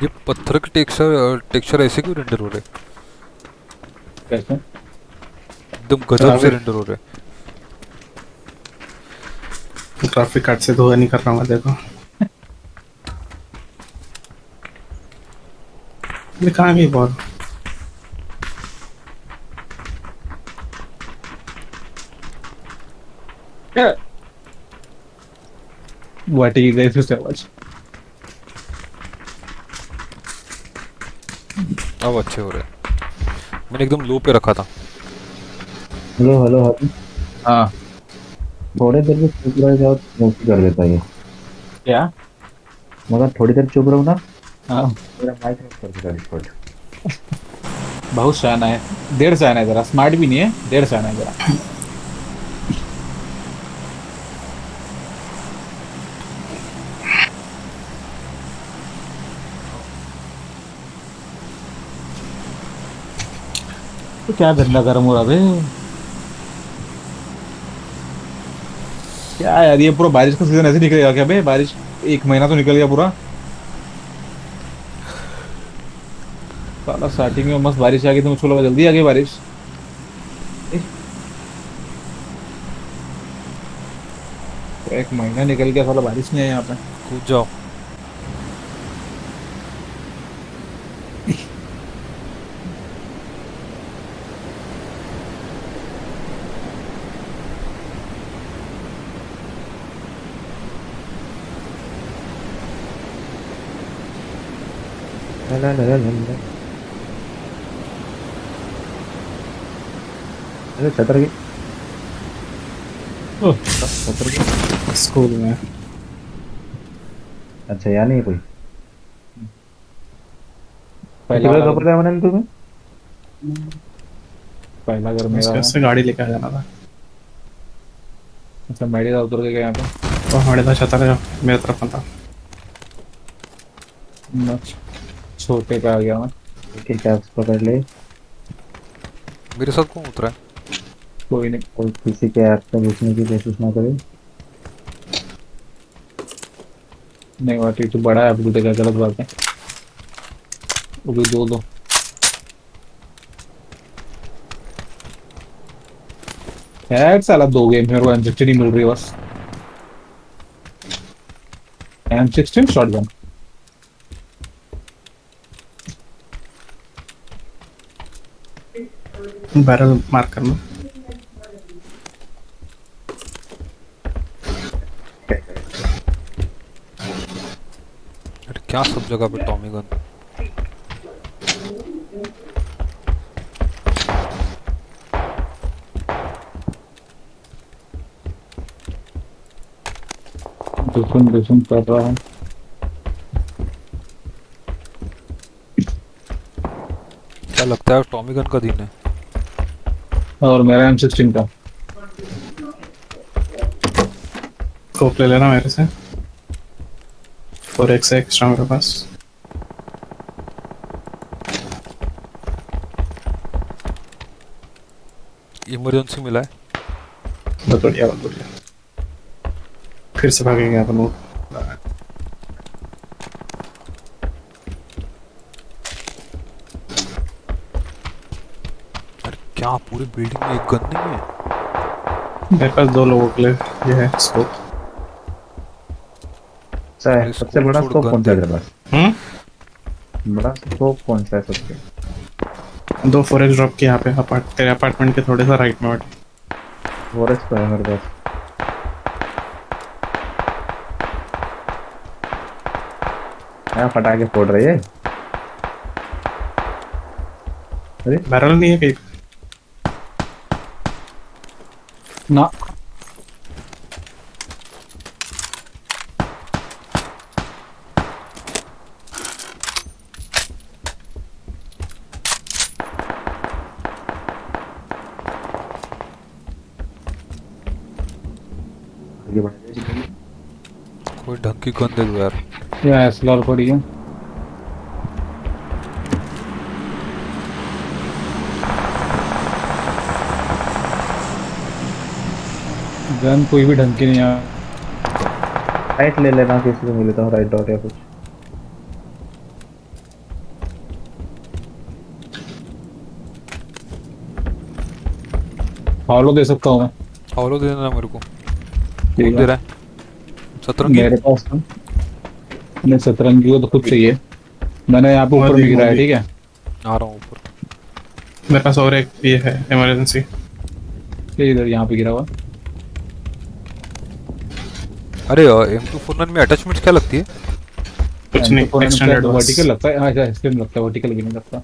[SPEAKER 4] ये पत्थर के टेक्सचर ऐसे क्यों रेंडर हो रहे?
[SPEAKER 1] कैसे?
[SPEAKER 4] एकदम गजब से रेंडर हो रहे हैं।
[SPEAKER 2] ग्राफिक कार्ड से धोया नहीं कर रहा हूँ मैं, देखो ये कहाँ गई बॉल?
[SPEAKER 1] वाटी गई फिर से आवाज।
[SPEAKER 4] अब अच्छे हो रहे हैं। मैंने एकदम लो पे रखा था।
[SPEAKER 3] Hello hello hello.
[SPEAKER 1] हाँ।
[SPEAKER 3] थोड़ी देर में चुप रह जाओ, मुफ्त कर देता है ये।
[SPEAKER 1] क्या?
[SPEAKER 3] मगर थोड़ी देर चुप रहो ना,
[SPEAKER 1] हाँ।
[SPEAKER 3] मेरा माइक ऑफ कर देगा डिस्कॉर्ड।
[SPEAKER 1] बहुत शाना है। देर से आना है जरा, स्मार्ट भी नहीं है, देर से आना है जरा। तो क्या गंदा गर्म हो रहा है बे? क्या है यार, ये पूरा बारिश का सीजन ऐसे निकलेगा क्या बे? बारिश एक महीना तो निकल गया पूरा। साला स्टार्टिंग में मस्त बारिश आ गई तो मुझको लगा जल्दी आ गई बारिश। ए, तो एक महीना निकल गया, साला बारिश नहीं है यहाँ पे।
[SPEAKER 4] कूद जाओ।
[SPEAKER 3] ला ला ला ला ला। अरे छतर की,
[SPEAKER 1] ओह,
[SPEAKER 3] छतर की।
[SPEAKER 2] स्कूल में
[SPEAKER 3] अच्छा यहाँ नहीं है कोई।
[SPEAKER 1] पहला
[SPEAKER 3] कितने
[SPEAKER 1] वाला
[SPEAKER 3] कपड़े
[SPEAKER 1] घर,
[SPEAKER 3] हैं मैंने तुम्हें?
[SPEAKER 1] पहला घर मेरा
[SPEAKER 2] उसके
[SPEAKER 1] है।
[SPEAKER 2] उससे गाड़ी लेके आ जाना था।
[SPEAKER 1] अच्छा मेरी तरफ उतर के गया यहाँ पे।
[SPEAKER 2] और हमारे तो छतर है मेरे तरफ में था।
[SPEAKER 1] मैं छोटे पे आ गया मैं।
[SPEAKER 3] ठीक है, कैप्स पकड़ ले।
[SPEAKER 4] मेरे साथ कौन उतरा है?
[SPEAKER 1] कोई नहीं।
[SPEAKER 3] और किसी के ऐप पे घुसने की कोशिश ना करे।
[SPEAKER 1] नहीं बात तो बड़ा है, अब देगा गलत बात है। वो भी दो दो। यार साला दो गेम मेरे को M16 ही मिल रही है बस। M16 shotgun.
[SPEAKER 2] बैरल मार्क करना।
[SPEAKER 4] अरे क्या सब जगह पे टॉमी गन।
[SPEAKER 1] दुश्मन दुश्मन कर रहा है।
[SPEAKER 4] क्या लगता है टॉमी गन का दिन है?
[SPEAKER 1] और मेरा M16 का।
[SPEAKER 2] स्कोप ले लेना मेरे से। 4x एक्स्ट्रा मेरे पास।
[SPEAKER 4] इमरजेंसी मिला है।
[SPEAKER 2] बहुत बढ़िया बहुत बढ़िया। फिर से भागेंगे अपन वो।
[SPEAKER 4] अरे क्या पूरी बिल्डिंग में एक गन नहीं है?
[SPEAKER 2] मेरे पास 2 लोगों के लिए ये है स्कोप।
[SPEAKER 3] अच्छा है,
[SPEAKER 4] अरे
[SPEAKER 3] सबसे
[SPEAKER 4] स्कोप
[SPEAKER 3] बड़ा
[SPEAKER 4] छोड़,
[SPEAKER 3] स्कोप
[SPEAKER 4] गन
[SPEAKER 3] कौन सा है
[SPEAKER 4] दे।
[SPEAKER 3] तेरे पास? बड़ा स्कोप कौन सा है सबसे?
[SPEAKER 2] 2 4x ड्रॉप किए यहाँ पे तेरे अपार्टमेंट के थोड़े सा राइट में बैठे।
[SPEAKER 3] वॉरेक्स तो है मेरे पास। यहाँ फटा के फोड़ रही है। अरे
[SPEAKER 2] बैरल नहीं है कहीं पे।
[SPEAKER 1] ना
[SPEAKER 3] आगे बढ़ जाए।
[SPEAKER 4] कोई ढंग की गन दे दो यार।
[SPEAKER 1] ये एसएलआर पड़ी है। गन कोई भी ढंग की नहीं है।
[SPEAKER 3] राइट ले लेना, किसी को मिले तो राइट डॉट या कुछ।
[SPEAKER 1] फॉलो दे सकता हूँ मैं।
[SPEAKER 4] फॉलो दे देना मेरे को।
[SPEAKER 1] ठीक
[SPEAKER 4] कौन दे
[SPEAKER 1] है।
[SPEAKER 4] रहा है? सतरंगी।
[SPEAKER 1] मेरे पास तो नहीं, सतरंगी को तो खुद चाहिए। मैंने यहाँ पे ऊपर
[SPEAKER 2] मोदी
[SPEAKER 1] में गिरा है,
[SPEAKER 2] मोदी।
[SPEAKER 1] ठीक है।
[SPEAKER 4] आ रहा हूँ ऊपर।
[SPEAKER 2] मेरे पास और एक ये है इमरजेंसी।
[SPEAKER 1] ये इधर यहाँ पे गिरा हुआ।
[SPEAKER 4] अरे M249 में अटैचमेंट क्या लगती है?
[SPEAKER 2] कुछ नहीं, एक्सटेंडेड बस।
[SPEAKER 1] वर्टिकल लगता है, हाँ एक्सटेंड लगता है, वर्टिकल भी नहीं लगता।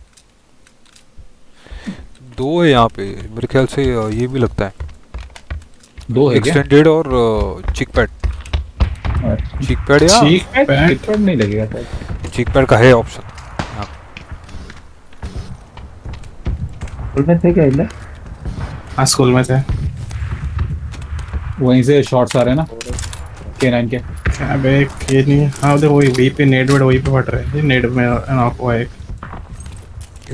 [SPEAKER 4] दो है यहाँ पे मेरे ख्याल से। ये भी लगता है
[SPEAKER 1] दो है क्या?
[SPEAKER 4] एक्सटेंडेड और चिक पैड।
[SPEAKER 1] अच्छा,
[SPEAKER 4] चिक पैड या
[SPEAKER 2] ठीक पैंट।
[SPEAKER 1] टिकट नहीं लगेगा शायद।
[SPEAKER 4] चिक पैड का है ऑप्शन।
[SPEAKER 3] स्कूल में थे क्या इधर?
[SPEAKER 2] हाँ स्कूल में थे।
[SPEAKER 1] वहीं से शॉट्स आ रहे हैं ना K9 के।
[SPEAKER 2] अबे ये नहीं, हाँ उधर वही पे नेट वेट वही पे फट रहे हैं, नेट में नॉक हुआ एक।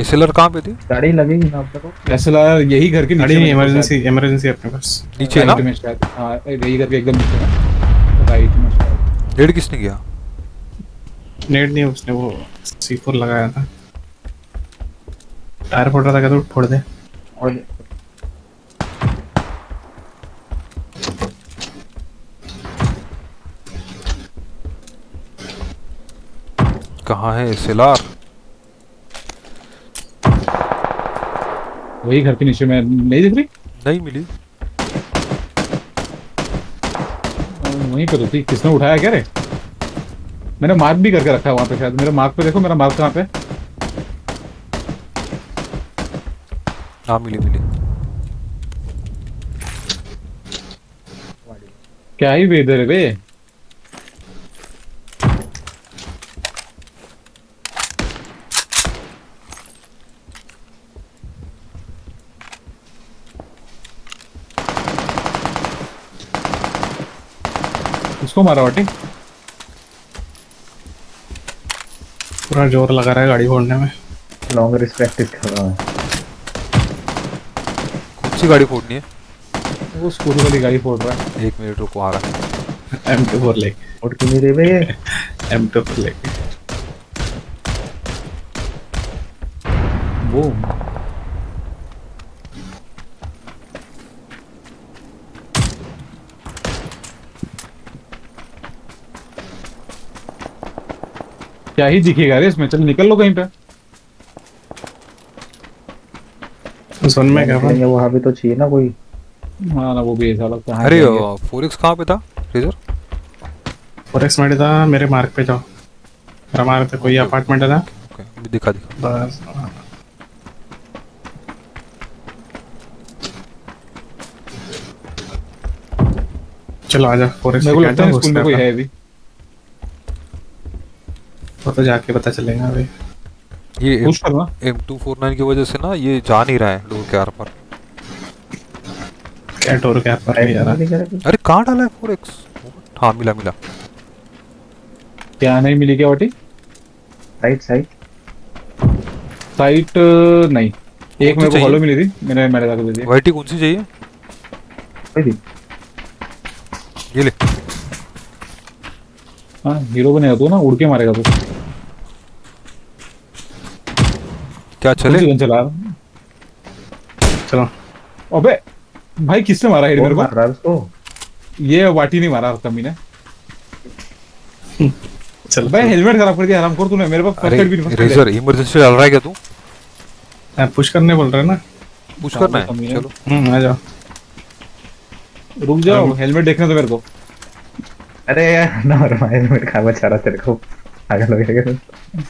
[SPEAKER 4] SLR कहाँ पे थी?
[SPEAKER 3] गाड़ी लगेगी ना आप लोगों को?
[SPEAKER 1] SLR यही घर के
[SPEAKER 2] गाड़ी
[SPEAKER 1] नीचे
[SPEAKER 2] नहीं,
[SPEAKER 1] में है
[SPEAKER 2] इमरजेंसी इमरजेंसी अपने पास।
[SPEAKER 1] शायद।
[SPEAKER 4] नीचे ना?
[SPEAKER 1] राइट में शायद, हाँ यही घर के एकदम नीचे में, राइट में शायद।
[SPEAKER 4] रेड किसने किया?
[SPEAKER 2] नेट नहीं, उसने वो C4 लगाया था। टायर फोड़ रहा था, क्या तो फोड़ दे।
[SPEAKER 3] और
[SPEAKER 4] कहाँ है SLR?
[SPEAKER 1] वही घर के नीचे में नहीं दिख रही।
[SPEAKER 4] नहीं मिली।
[SPEAKER 1] वहीं पे तो थी, किसने उठाया क्या रे? मैंने मार्क भी करके रखा है वहां पे शायद। मेरे मार्क पे देखो, मेरा मार्क कहाँ पे?
[SPEAKER 4] हाँ मिली मिली।
[SPEAKER 1] क्या ही वेदर है बे। इसको मारा वाटी।
[SPEAKER 2] पूरा जोर लगा रहा है गाड़ी फोड़ने में।
[SPEAKER 3] लॉन्ग रेंज प्रैक्टिस कर रहा है।
[SPEAKER 4] कौन सी गाड़ी फोड़नी है?
[SPEAKER 1] वो स्कूल वाली गाड़ी फोड़ रहा है।
[SPEAKER 4] 1 मिनट रुको, आ रहा है।
[SPEAKER 2] M24 लेके।
[SPEAKER 3] और क्यों नहीं रहे भैया?
[SPEAKER 2] M24 लेके।
[SPEAKER 1] वो क्या ही दिखेगा रे इसमें। चल निकल लो कहीं पे।
[SPEAKER 2] जोन में क्या
[SPEAKER 3] निकलेंगे, वहाँ भी तो चाहिए ना कोई।
[SPEAKER 1] हाँ ना, वो भी ऐसा लगता है।
[SPEAKER 4] अरे 4X कहाँ पे था रेजर?
[SPEAKER 2] फोरेक्स में था, मेरे मार्क पे जाओ। मेरा मार्क पे कोई अपार्टमेंट है ना।
[SPEAKER 4] ओके दिखा दिखा।
[SPEAKER 2] बस चलो आजा फोरेक्स
[SPEAKER 1] मेरे को
[SPEAKER 2] पे
[SPEAKER 1] लगता है
[SPEAKER 2] जाओ,
[SPEAKER 1] स्कूल में कोई है अभी।
[SPEAKER 2] वो तो जाके पता चलेगा अभी।
[SPEAKER 4] ये
[SPEAKER 1] पुश करना।
[SPEAKER 4] M249 की वजह से ना ये जा नहीं रहा है डोर के आर पर।
[SPEAKER 2] क्या डोर के पर नहीं जा रहा।
[SPEAKER 3] नहीं दिख रहा कुछ?
[SPEAKER 4] अरे कहाँ डाला है 4X? हाँ मिला मिला।
[SPEAKER 1] क्या नहीं मिली क्या वाटी?
[SPEAKER 3] Right side.
[SPEAKER 1] साइट नहीं। एक
[SPEAKER 4] कौन सी
[SPEAKER 1] मेरे को
[SPEAKER 4] चाहिए?
[SPEAKER 1] हॉलो मिली थी, मैंने जाकर दे दिया।
[SPEAKER 4] वाइटी कौन सी चाहिए?
[SPEAKER 3] कोई भी।
[SPEAKER 4] ये ले।
[SPEAKER 1] हाँ हीरो बनेगा तू ना, उड़ के मारेगा तू।
[SPEAKER 4] क्या
[SPEAKER 1] कौन
[SPEAKER 4] चले?
[SPEAKER 1] सी गन चला रहा?
[SPEAKER 2] चलो
[SPEAKER 1] अबे भाई किसने मारा हेड
[SPEAKER 3] कौन
[SPEAKER 1] मेरे
[SPEAKER 3] मार
[SPEAKER 1] को?
[SPEAKER 3] रहा है उसको?
[SPEAKER 1] ये वाटी नहीं मारा कमी ने।
[SPEAKER 2] चलो
[SPEAKER 1] भाई हेलमेट खराब कर दिया हरामखोर तूने। मेरे पास फर्स्ट
[SPEAKER 4] अरे
[SPEAKER 1] एड भी नहीं, first aid है।
[SPEAKER 4] रेजर इमरजेंसी डाल रहा है क्या तू?
[SPEAKER 2] पुश करने बोल रहे हैं ना।
[SPEAKER 4] पुश
[SPEAKER 1] हाँ,
[SPEAKER 4] करना
[SPEAKER 1] वो कमी
[SPEAKER 4] है,
[SPEAKER 1] है।
[SPEAKER 4] चलो।
[SPEAKER 2] आ जाओ।
[SPEAKER 1] रुक जाओ, हेलमेट देखने दो मेरे को।
[SPEAKER 3] अरे यार नॉर्मल हेलमेट कहाँ बचा रहा तेरे को? पागल हो गया क्या?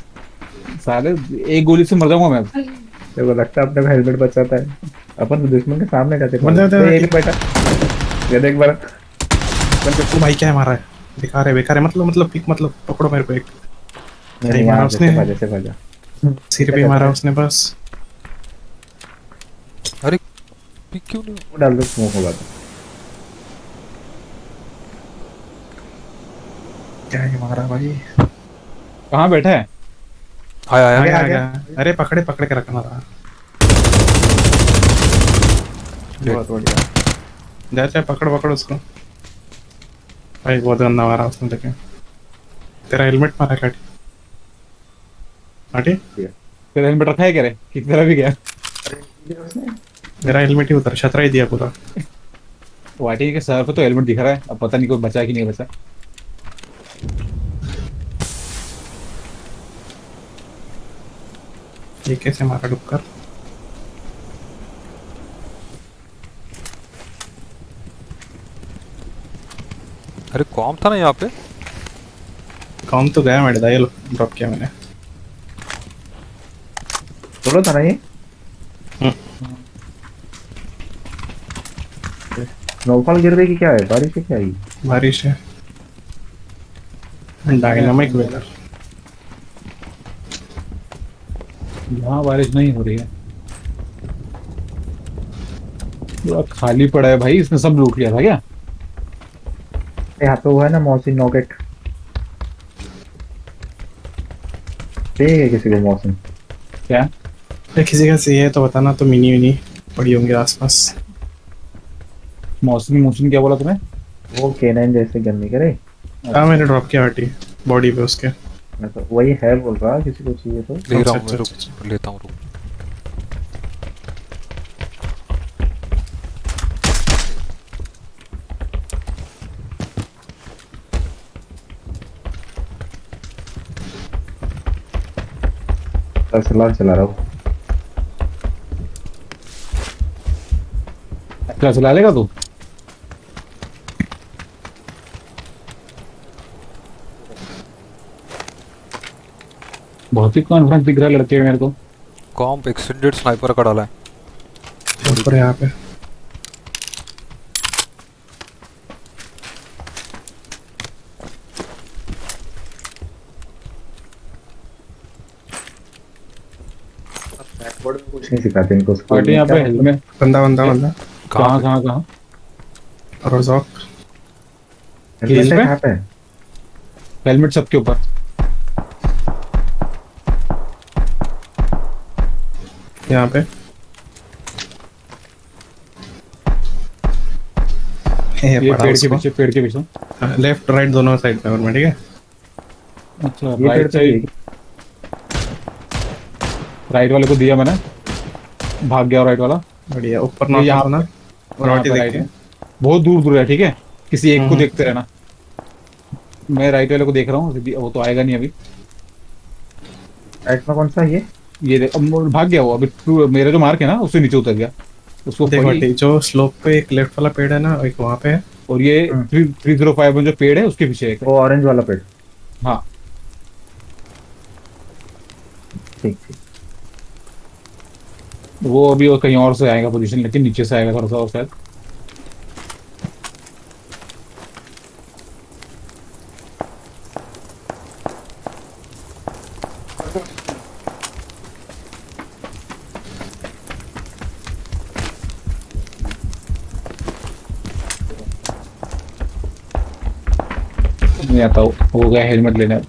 [SPEAKER 1] साले एक गोली से मर जाऊंगा मैं।
[SPEAKER 3] तेरे को लगता है अपने को हेलमेट बचाता है? अपन तो दुश्मन के सामने जाते हैं।
[SPEAKER 2] बंदा
[SPEAKER 3] ये भी बैठा। ये देख बार।
[SPEAKER 2] तू भाई क्या मारा है? बेकार है मतलब पिक मतलब पकड़ो मेरे को एक।
[SPEAKER 3] नहीं
[SPEAKER 2] मारा
[SPEAKER 3] यार,
[SPEAKER 2] उसने।
[SPEAKER 3] से भाजा।
[SPEAKER 2] सिर पे मारा उसने बस।
[SPEAKER 4] अरे पिक क्यों नहीं?
[SPEAKER 3] वो डाल दो, स्मोक होगा तो।
[SPEAKER 2] क्या ही मारा भाई।
[SPEAKER 1] कहाँ बैठा है?
[SPEAKER 4] आया आया।
[SPEAKER 3] आगे,
[SPEAKER 2] आ
[SPEAKER 3] आगे।
[SPEAKER 2] गया। अरे पकड़े के रखना था।
[SPEAKER 3] बहुत बढ़िया।
[SPEAKER 2] जा पकड़ उसको। भाई बहुत गंदा मारा उसने देखे। तेरा हेलमेट मारा काटी। काटी?
[SPEAKER 1] तेरा हेलमेट रखा है क्या रे? किस तरह भी गया?
[SPEAKER 2] मेरा हेलमेट ही उतर, छतरा ही दिया पूरा।
[SPEAKER 1] वाटी के सर पे तो हेलमेट दिख रहा है, अब पता नहीं कोई बचा कि नहीं बचा।
[SPEAKER 2] ये कैसे मारा डुक्कर?
[SPEAKER 4] अरे कॉम था ना यहाँ पे।
[SPEAKER 2] काम तो गया मेरे दाई, ड्रॉप किया मैंने।
[SPEAKER 3] बोलो था ना ये। स्नोफॉल गिर रही कि क्या है, बारिश है क्या ये?
[SPEAKER 2] बारिश है, डायनामिक वेदर।
[SPEAKER 1] यहाँ बारिश नहीं हो रही है, पूरा खाली पड़ा है भाई, इसने सब लूट लिया था क्या?
[SPEAKER 3] यहाँ पे हुआ है ना मौसम नॉकेट, चाहिए किसी को मौसम?
[SPEAKER 1] क्या?
[SPEAKER 2] किसी का सही है तो बताना, तो मिनी मिनी पड़ी होंगे आसपास।
[SPEAKER 1] मौसमी मौसम क्या बोला तुम्हें?
[SPEAKER 3] वो केनाइन जैसे गन नहीं करे।
[SPEAKER 2] हाँ मैंने ड्रॉप किया हटी बॉडी पे उसके।
[SPEAKER 3] मैं तो वही है बोल रहा, किसी को चाहिए तो।
[SPEAKER 4] ले रहा हूँ
[SPEAKER 2] अच्छा,
[SPEAKER 4] मैं,
[SPEAKER 2] अच्छा,
[SPEAKER 4] रुक लेता हूँ रुक।
[SPEAKER 3] SLR चला रहा हूँ।
[SPEAKER 1] क्या चला लेगा तू? बहुत ही कॉन्फिडेंस दिख रहा है लड़के में मेरे को।
[SPEAKER 4] कॉम्प एक्सटेंडेड स्नाइपर का डाला है।
[SPEAKER 2] ऊपर यहाँ पे
[SPEAKER 3] कुछ नहीं सिखाते इनको स्कूल
[SPEAKER 1] पार्टी
[SPEAKER 3] में,
[SPEAKER 1] यहाँ पे
[SPEAKER 3] क्या
[SPEAKER 1] हेलमेट।
[SPEAKER 2] बंदा बंदा बंदा।
[SPEAKER 1] कहाँ कहाँ कहाँ?
[SPEAKER 2] रोजॉक
[SPEAKER 3] हेलमेट
[SPEAKER 1] केस
[SPEAKER 3] है
[SPEAKER 1] में?
[SPEAKER 3] कहाँ पे?
[SPEAKER 1] हेलमेट सबके ऊपर।
[SPEAKER 2] यहाँ पे
[SPEAKER 1] ये
[SPEAKER 2] पड़ा
[SPEAKER 1] पेड़ के
[SPEAKER 2] उसको।
[SPEAKER 1] पीछे, पेड़ के पीछे।
[SPEAKER 2] लेफ्ट राइट दोनों साइड में और मैं, ठीक है।
[SPEAKER 1] अच्छा
[SPEAKER 3] ये पेड़
[SPEAKER 1] राइट
[SPEAKER 3] पे
[SPEAKER 1] साइड, राइट वाले को दिया मैंने, भाग गया राइट वाला।
[SPEAKER 2] बढ़िया, ऊपर
[SPEAKER 1] ये
[SPEAKER 2] नॉक
[SPEAKER 1] यहाँ
[SPEAKER 2] करना और
[SPEAKER 1] यहाँ
[SPEAKER 2] रोटी
[SPEAKER 1] पे
[SPEAKER 2] देख
[SPEAKER 1] राइट
[SPEAKER 2] के।
[SPEAKER 1] है, बहुत दूर दूर है, ठीक है, किसी एक को
[SPEAKER 2] हम्म।
[SPEAKER 1] देखते रहना। मैं राइट वाले को देख रहा हूँ, वो तो आएगा नहीं अभी।
[SPEAKER 3] राइट में कौन सा
[SPEAKER 1] ये देख, अब वो भाग गया वो अभी, मेरे जो मार्क है ना उससे नीचे उतर गया, उसको
[SPEAKER 2] देख
[SPEAKER 1] पड़ी।
[SPEAKER 2] वाटी, जो स्लोप पे एक लेफ्ट वाला पेड़ है ना, एक वहाँ पे है।
[SPEAKER 1] और ये 305 में जो पेड़ है उसके पीछे एक है।
[SPEAKER 3] वो ऑरेंज वाला पेड़?
[SPEAKER 1] हाँ
[SPEAKER 3] ठीक ठीक।
[SPEAKER 1] वो अभी और कहीं और से आएगा पोजीशन, लेकिन नीचे से आएगा थोड़ा सा और शायद। नहीं आता, हो गया हेलमेट लेने।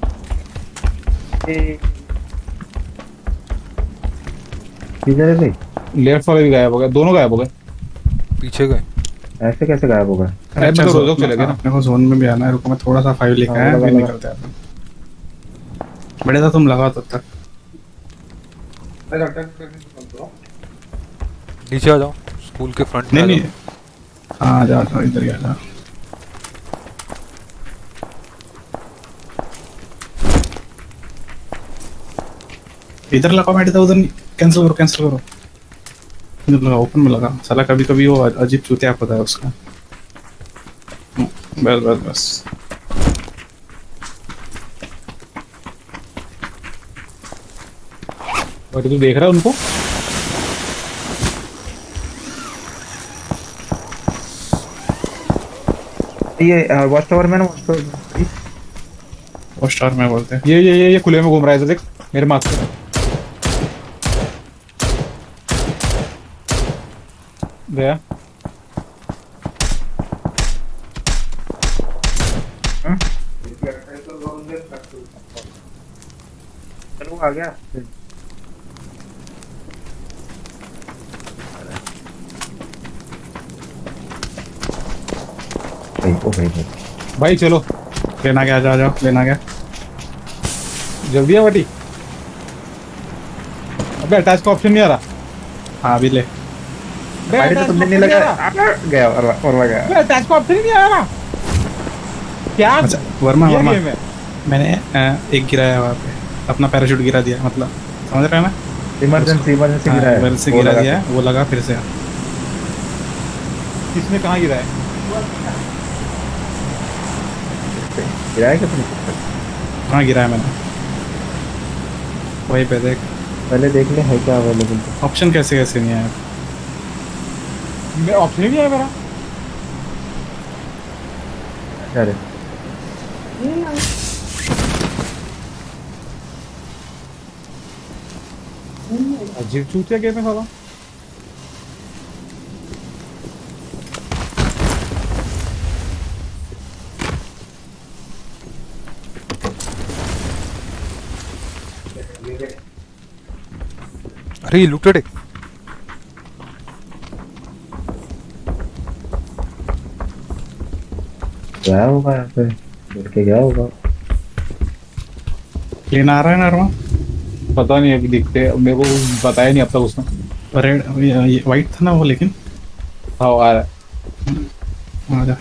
[SPEAKER 3] किधर है भाई?
[SPEAKER 1] लेफ्ट वाले भी गायब हो गए, दोनों गायब हो गए।
[SPEAKER 4] पीछे गए।
[SPEAKER 3] ऐसे कैसे गायब होगा?
[SPEAKER 1] मैं तो रोजोक चले गया ना।
[SPEAKER 2] अपने को जोन में भी आना है, रुको मैं थोड़ा सा 5 लेके
[SPEAKER 3] हाँ,
[SPEAKER 2] आया,
[SPEAKER 3] लगा,
[SPEAKER 2] फिर
[SPEAKER 3] लगा।
[SPEAKER 2] निकलते हैं अपन। बड़े था तुम लगाओ तब तक।
[SPEAKER 4] नीचे आ जाओ, स्कूल के फ्रंट में
[SPEAKER 2] नहीं
[SPEAKER 4] आ
[SPEAKER 2] नहीं,
[SPEAKER 4] जाओ।
[SPEAKER 2] हाँ जा जाओ, इधर ही आ जाओ। इधर लगाओ बैठे था, उधर कैंसिल करो कैंसिल करो। इधर लगा, ओपन में लगा, साला कभी कभी वो अजीब चूतिया होता है उसका। बस बस बस।
[SPEAKER 1] और तू देख रहा है उनको?
[SPEAKER 3] ये वॉच टावर में ना, वॉच टावर में।
[SPEAKER 2] वो स्टार में बोलते हैं।
[SPEAKER 1] ये खुले में घूम रहा है, देख मेरे मार्क्स पे। गया।
[SPEAKER 3] चलो आ गया। भाई ओ भाई भाई।
[SPEAKER 1] भाई चलो
[SPEAKER 2] लेना क्या, जा जाओ लेना क्या।
[SPEAKER 1] जल्दी आ वाटी। अबे अटैच का ऑप्शन नहीं आ रहा।
[SPEAKER 2] हाँ अभी ले।
[SPEAKER 3] फाइट तो तुमने नहीं लगाया, गया और गया।
[SPEAKER 1] अटैच को ऑप्शन ही नहीं आया ना क्या।
[SPEAKER 2] अच्छा वर्मा
[SPEAKER 1] ये
[SPEAKER 2] वर्मा
[SPEAKER 1] गेम है।
[SPEAKER 2] मैंने एक गिराया वहाँ पे, अपना पैराशूट गिरा दिया, मतलब समझ रहे हैं ना।
[SPEAKER 3] इमरजेंसी इमरजेंसी
[SPEAKER 2] हाँ,
[SPEAKER 3] गिरा है,
[SPEAKER 2] इमरजेंसी
[SPEAKER 3] वो
[SPEAKER 2] गिरा
[SPEAKER 3] लगा
[SPEAKER 2] दिया,
[SPEAKER 3] के।
[SPEAKER 2] वो लगा फिर से।
[SPEAKER 1] किसने कहाँ गिरा है।
[SPEAKER 3] गिरा है कि तुमने?
[SPEAKER 2] हाँ गिराया मैंने, वहीं पे देख।
[SPEAKER 3] पहले देख ले है क्या अवेलेबल।
[SPEAKER 2] ऑप्शन कैसे कैसे नहीं आया।
[SPEAKER 1] मैं ऑप्शन ही नहीं आया मेरा।
[SPEAKER 3] अरे
[SPEAKER 1] अजीब चूतिया गेम है साला।
[SPEAKER 4] अरे ये लूटेड है।
[SPEAKER 3] गया होगा यहाँ पे, देख के गया होगा।
[SPEAKER 2] प्लेन आ रहा है ना वर्मा।
[SPEAKER 1] पता नहीं अभी दिखते, मेरे को बताया नहीं अब तक उसने।
[SPEAKER 2] रेड वाइट था ना वो, लेकिन
[SPEAKER 1] हाँ आ रहा है।
[SPEAKER 2] आ जा।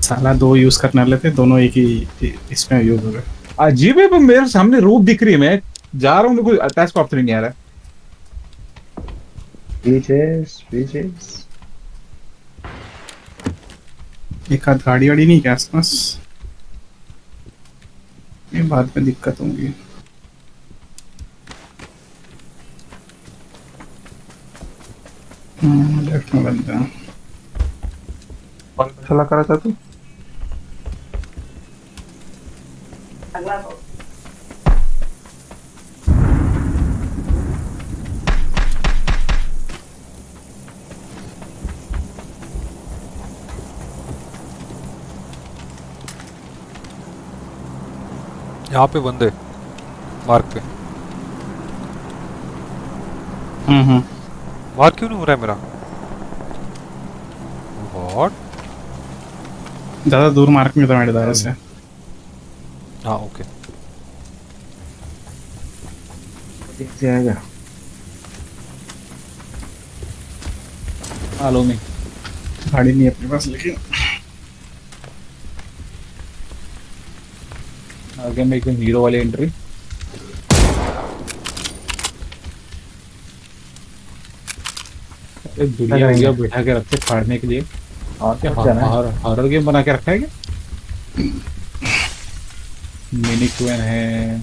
[SPEAKER 2] साला दो यूज करने वाले थे, दोनों एक ही इसमें यूज हो गए।
[SPEAKER 1] अजीब है, पर मेरे सामने रूप दिख रही है, मैं जा रहा हूँ, मेरे को अटैच का ऑप्शन नहीं आ रहा है।
[SPEAKER 3] पीछेस पीछेस
[SPEAKER 2] एक आध गाड़ी वाड़ी नहीं क्या आसपास, ये बाद में दिक्कत होगी। लेफ्ट में बंदा।
[SPEAKER 3] कौन सा करा था तू?
[SPEAKER 4] यहाँ पे बंदे मार्क पे। मार्क क्यों नहीं हो रहा है मेरा? व्हाट?
[SPEAKER 2] ज्यादा दूर मार्क में था मेरे दायरे से।
[SPEAKER 4] हाँ ओके।
[SPEAKER 3] से आएगा।
[SPEAKER 1] आलो में
[SPEAKER 2] गाड़ी नहीं है अपने पास, लेकिन
[SPEAKER 1] आगे में एकदम हीरो वाली एंट्री। दुनिया भैया बैठा के रखते फाड़ने के लिए।
[SPEAKER 3] और
[SPEAKER 1] क्या
[SPEAKER 3] क्या जाना है?
[SPEAKER 1] हॉरर गेम बना के रखा है क्या। मिनी क्वेन है।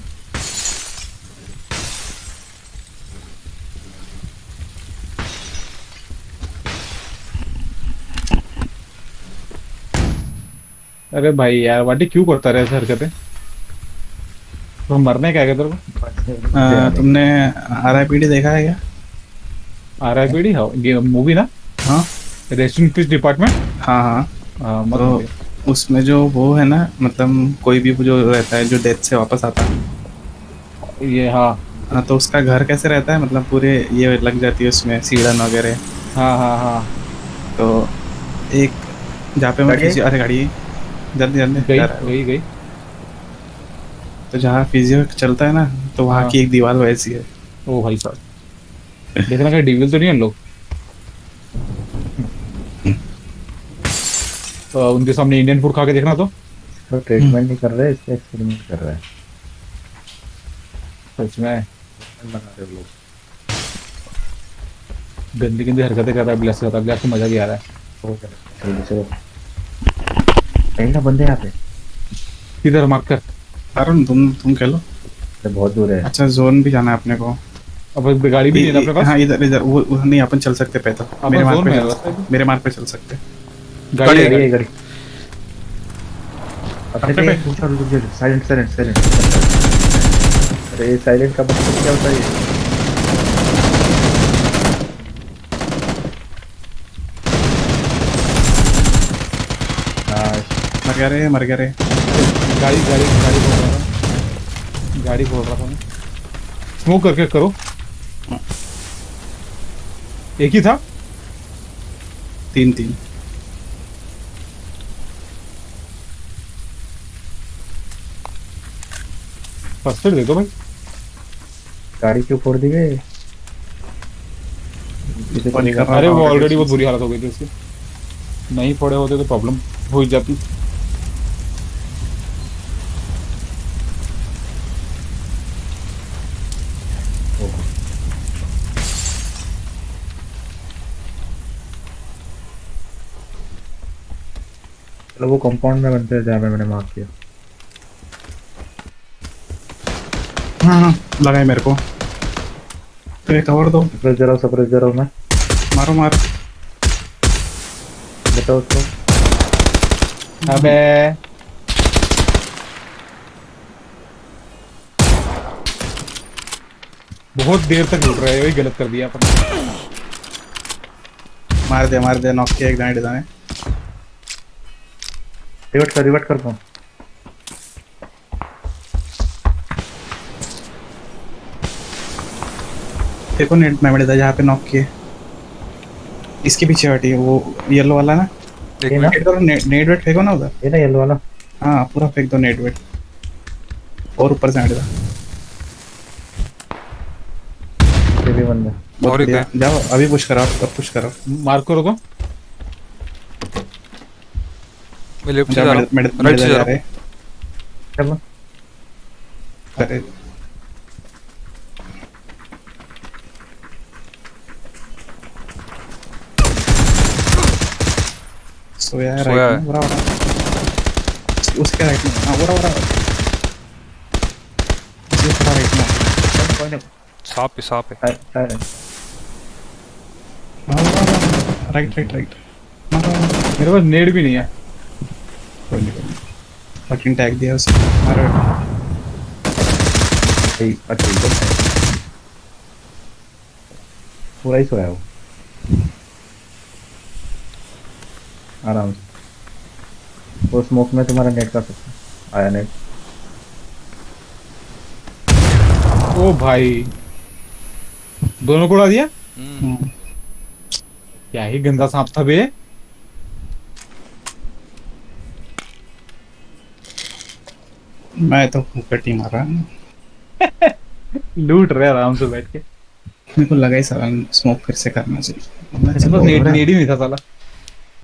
[SPEAKER 1] अरे भाई यार वाटी क्यों करता रहे ऐसे हरकतें। तो मरने का है क्या तेरे को।
[SPEAKER 2] तुमने RIPD देखा है क्या?
[SPEAKER 1] RIPD हाँ मूवी ना।
[SPEAKER 2] हाँ
[SPEAKER 1] रेस्ट इन पीस डिपार्टमेंट।
[SPEAKER 2] हाँ हाँ।
[SPEAKER 1] हाँ
[SPEAKER 2] तो
[SPEAKER 1] मतलब
[SPEAKER 2] उसमें जो वो है ना, मतलब कोई भी जो रहता है जो डेथ से वापस आता है,
[SPEAKER 1] ये हाँ
[SPEAKER 2] हाँ, तो उसका घर कैसे रहता है, मतलब पूरे ये लग जाती है उसमें सीढ़न वगैरह।
[SPEAKER 1] हाँ हाँ हाँ
[SPEAKER 2] तो एक जहाँ पे मैं
[SPEAKER 3] गाड़ी?
[SPEAKER 2] अरे गाड़ी जल्दी जल्दी
[SPEAKER 1] गई
[SPEAKER 2] जा रहा है।
[SPEAKER 1] गई गई।
[SPEAKER 2] तो जहाँ फिजियो चलता है ना, तो वहाँ
[SPEAKER 1] हाँ।
[SPEAKER 2] की एक दीवार वैसी है।
[SPEAKER 1] ओ भाई साहब देखना कहीं डिविल तो नहीं है उन लोग। तो उनके सामने इंडियन फूड खा के देखना तो।
[SPEAKER 3] तो ट्रीटमेंट नहीं कर रहे, इससे एक्सपेरिमेंट कर रहा है।
[SPEAKER 1] सच में
[SPEAKER 3] बना रहे लोग।
[SPEAKER 1] गंदी गंदी हरकतें कर रहा है ब्लेस, करता है ब्लेस को मजा भी आ रहा है।
[SPEAKER 3] हो गया, जल्दी चलो। कहीं ना बंदे यहाँ पे।
[SPEAKER 1] किधर मार्क कर।
[SPEAKER 2] अरुण तुम कह लो।
[SPEAKER 3] अरे बहुत दूर है।
[SPEAKER 2] अच्छा जोन भी जाना है अपने को।
[SPEAKER 1] अब गाड़ी भी नहीं है ना अपने पास।
[SPEAKER 2] हाँ इधर इधर वो नहीं, अपन चल सकते पैदल।
[SPEAKER 1] अपन
[SPEAKER 2] मेरे मार्ग
[SPEAKER 1] जोन
[SPEAKER 2] पे
[SPEAKER 1] में
[SPEAKER 2] चल
[SPEAKER 1] है
[SPEAKER 2] सकते,
[SPEAKER 1] बस।
[SPEAKER 2] मेरे मार्ग पे चल सकते।
[SPEAKER 1] गाड़ी है,
[SPEAKER 3] गाड़ी
[SPEAKER 1] गाड़ी।
[SPEAKER 3] है, गाड़ी।
[SPEAKER 2] अपने
[SPEAKER 3] अरे
[SPEAKER 2] पे।
[SPEAKER 3] चलो साइलेंट साइलेंट साइलेंट। अरे साइलेंट का मतलब क्या होता है?
[SPEAKER 2] मर गया रे।
[SPEAKER 1] गाड़ी गाड़ी गाड़ी खोल रहा था, गाड़ी खोल रहा था मैं। स्मोक करके करो। एक ही था।
[SPEAKER 2] 3-3
[SPEAKER 1] फर्स्ट एड दे दो भाई।
[SPEAKER 3] गाड़ी क्यों फोड़ दी गई? किसी को
[SPEAKER 2] वो
[SPEAKER 3] भी
[SPEAKER 2] निकल रहा
[SPEAKER 1] अरे वो
[SPEAKER 2] था
[SPEAKER 1] ऑलरेडी
[SPEAKER 2] already।
[SPEAKER 1] बहुत बुरी हालत हो गई थी उसकी, नहीं फोड़े होते तो प्रॉब्लम हो ही जाती।
[SPEAKER 3] चलो वो कंपाउंड में बनते हैं जहाँ पे मैंने मार्क किया।
[SPEAKER 2] हाँ हाँ लगाए मेरे को, तो कवर दो,
[SPEAKER 3] सप्रेस जरा मैं
[SPEAKER 2] मारो मारो।
[SPEAKER 3] बताओ उसको।
[SPEAKER 1] अबे बहुत देर तक लूट रहे हैं, वही गलत कर दिया अपन।
[SPEAKER 2] मार दे नॉक किया एक दाएं दाएं।
[SPEAKER 3] रिवर्ट कर पाऊँ।
[SPEAKER 2] देखो नेट में मिला था जहाँ पे नॉक किए, इसके पीछे हटी है वो येलो वाला ना।
[SPEAKER 4] एक
[SPEAKER 3] ये ना
[SPEAKER 4] मिनट।
[SPEAKER 2] फेंक दो नेट वेट फेंको ना उधर।
[SPEAKER 3] ये ना येलो वाला।
[SPEAKER 2] हाँ पूरा फेंक दो नेट वेट, और ऊपर से हट
[SPEAKER 3] ये भी बंदा।
[SPEAKER 4] और एक है।
[SPEAKER 2] जाओ अभी पुश करो, अब पुश करो।
[SPEAKER 1] मार्क करो तो।
[SPEAKER 4] मैं लेफ्ट से
[SPEAKER 2] जाओ
[SPEAKER 4] जा रहा हूँ, राइट से जा रहा हूँ।
[SPEAKER 3] चलो
[SPEAKER 2] अरे सोया है
[SPEAKER 4] सोया
[SPEAKER 2] राइट
[SPEAKER 4] है।
[SPEAKER 2] में, बराबर उसके राइट में। हाँ बराबर उसी के राइट में।
[SPEAKER 3] कोई नहीं।
[SPEAKER 4] सांप है।
[SPEAKER 2] Right right right.
[SPEAKER 1] मेरे पास नेट भी नहीं है।
[SPEAKER 2] फकिंग टैग दिया उसे, मारो।
[SPEAKER 3] अच्छा पूरा ही सोया वो आराम से। वो स्मोक में तुम्हारा नेट कर सकता है। आया नेट।
[SPEAKER 1] ओ भाई दोनों को उड़ा दिया।
[SPEAKER 4] हम्म,
[SPEAKER 1] क्या ही गंदा सांप था बे।
[SPEAKER 2] मैं तो कटी मार रहा हूँ।
[SPEAKER 1] लूट रहे आराम से बैठ के।
[SPEAKER 2] मेरे को लगा ही साला स्मोक फिर से करना चाहिए।
[SPEAKER 1] मेरे पास नेट नेट ही नहीं था साला।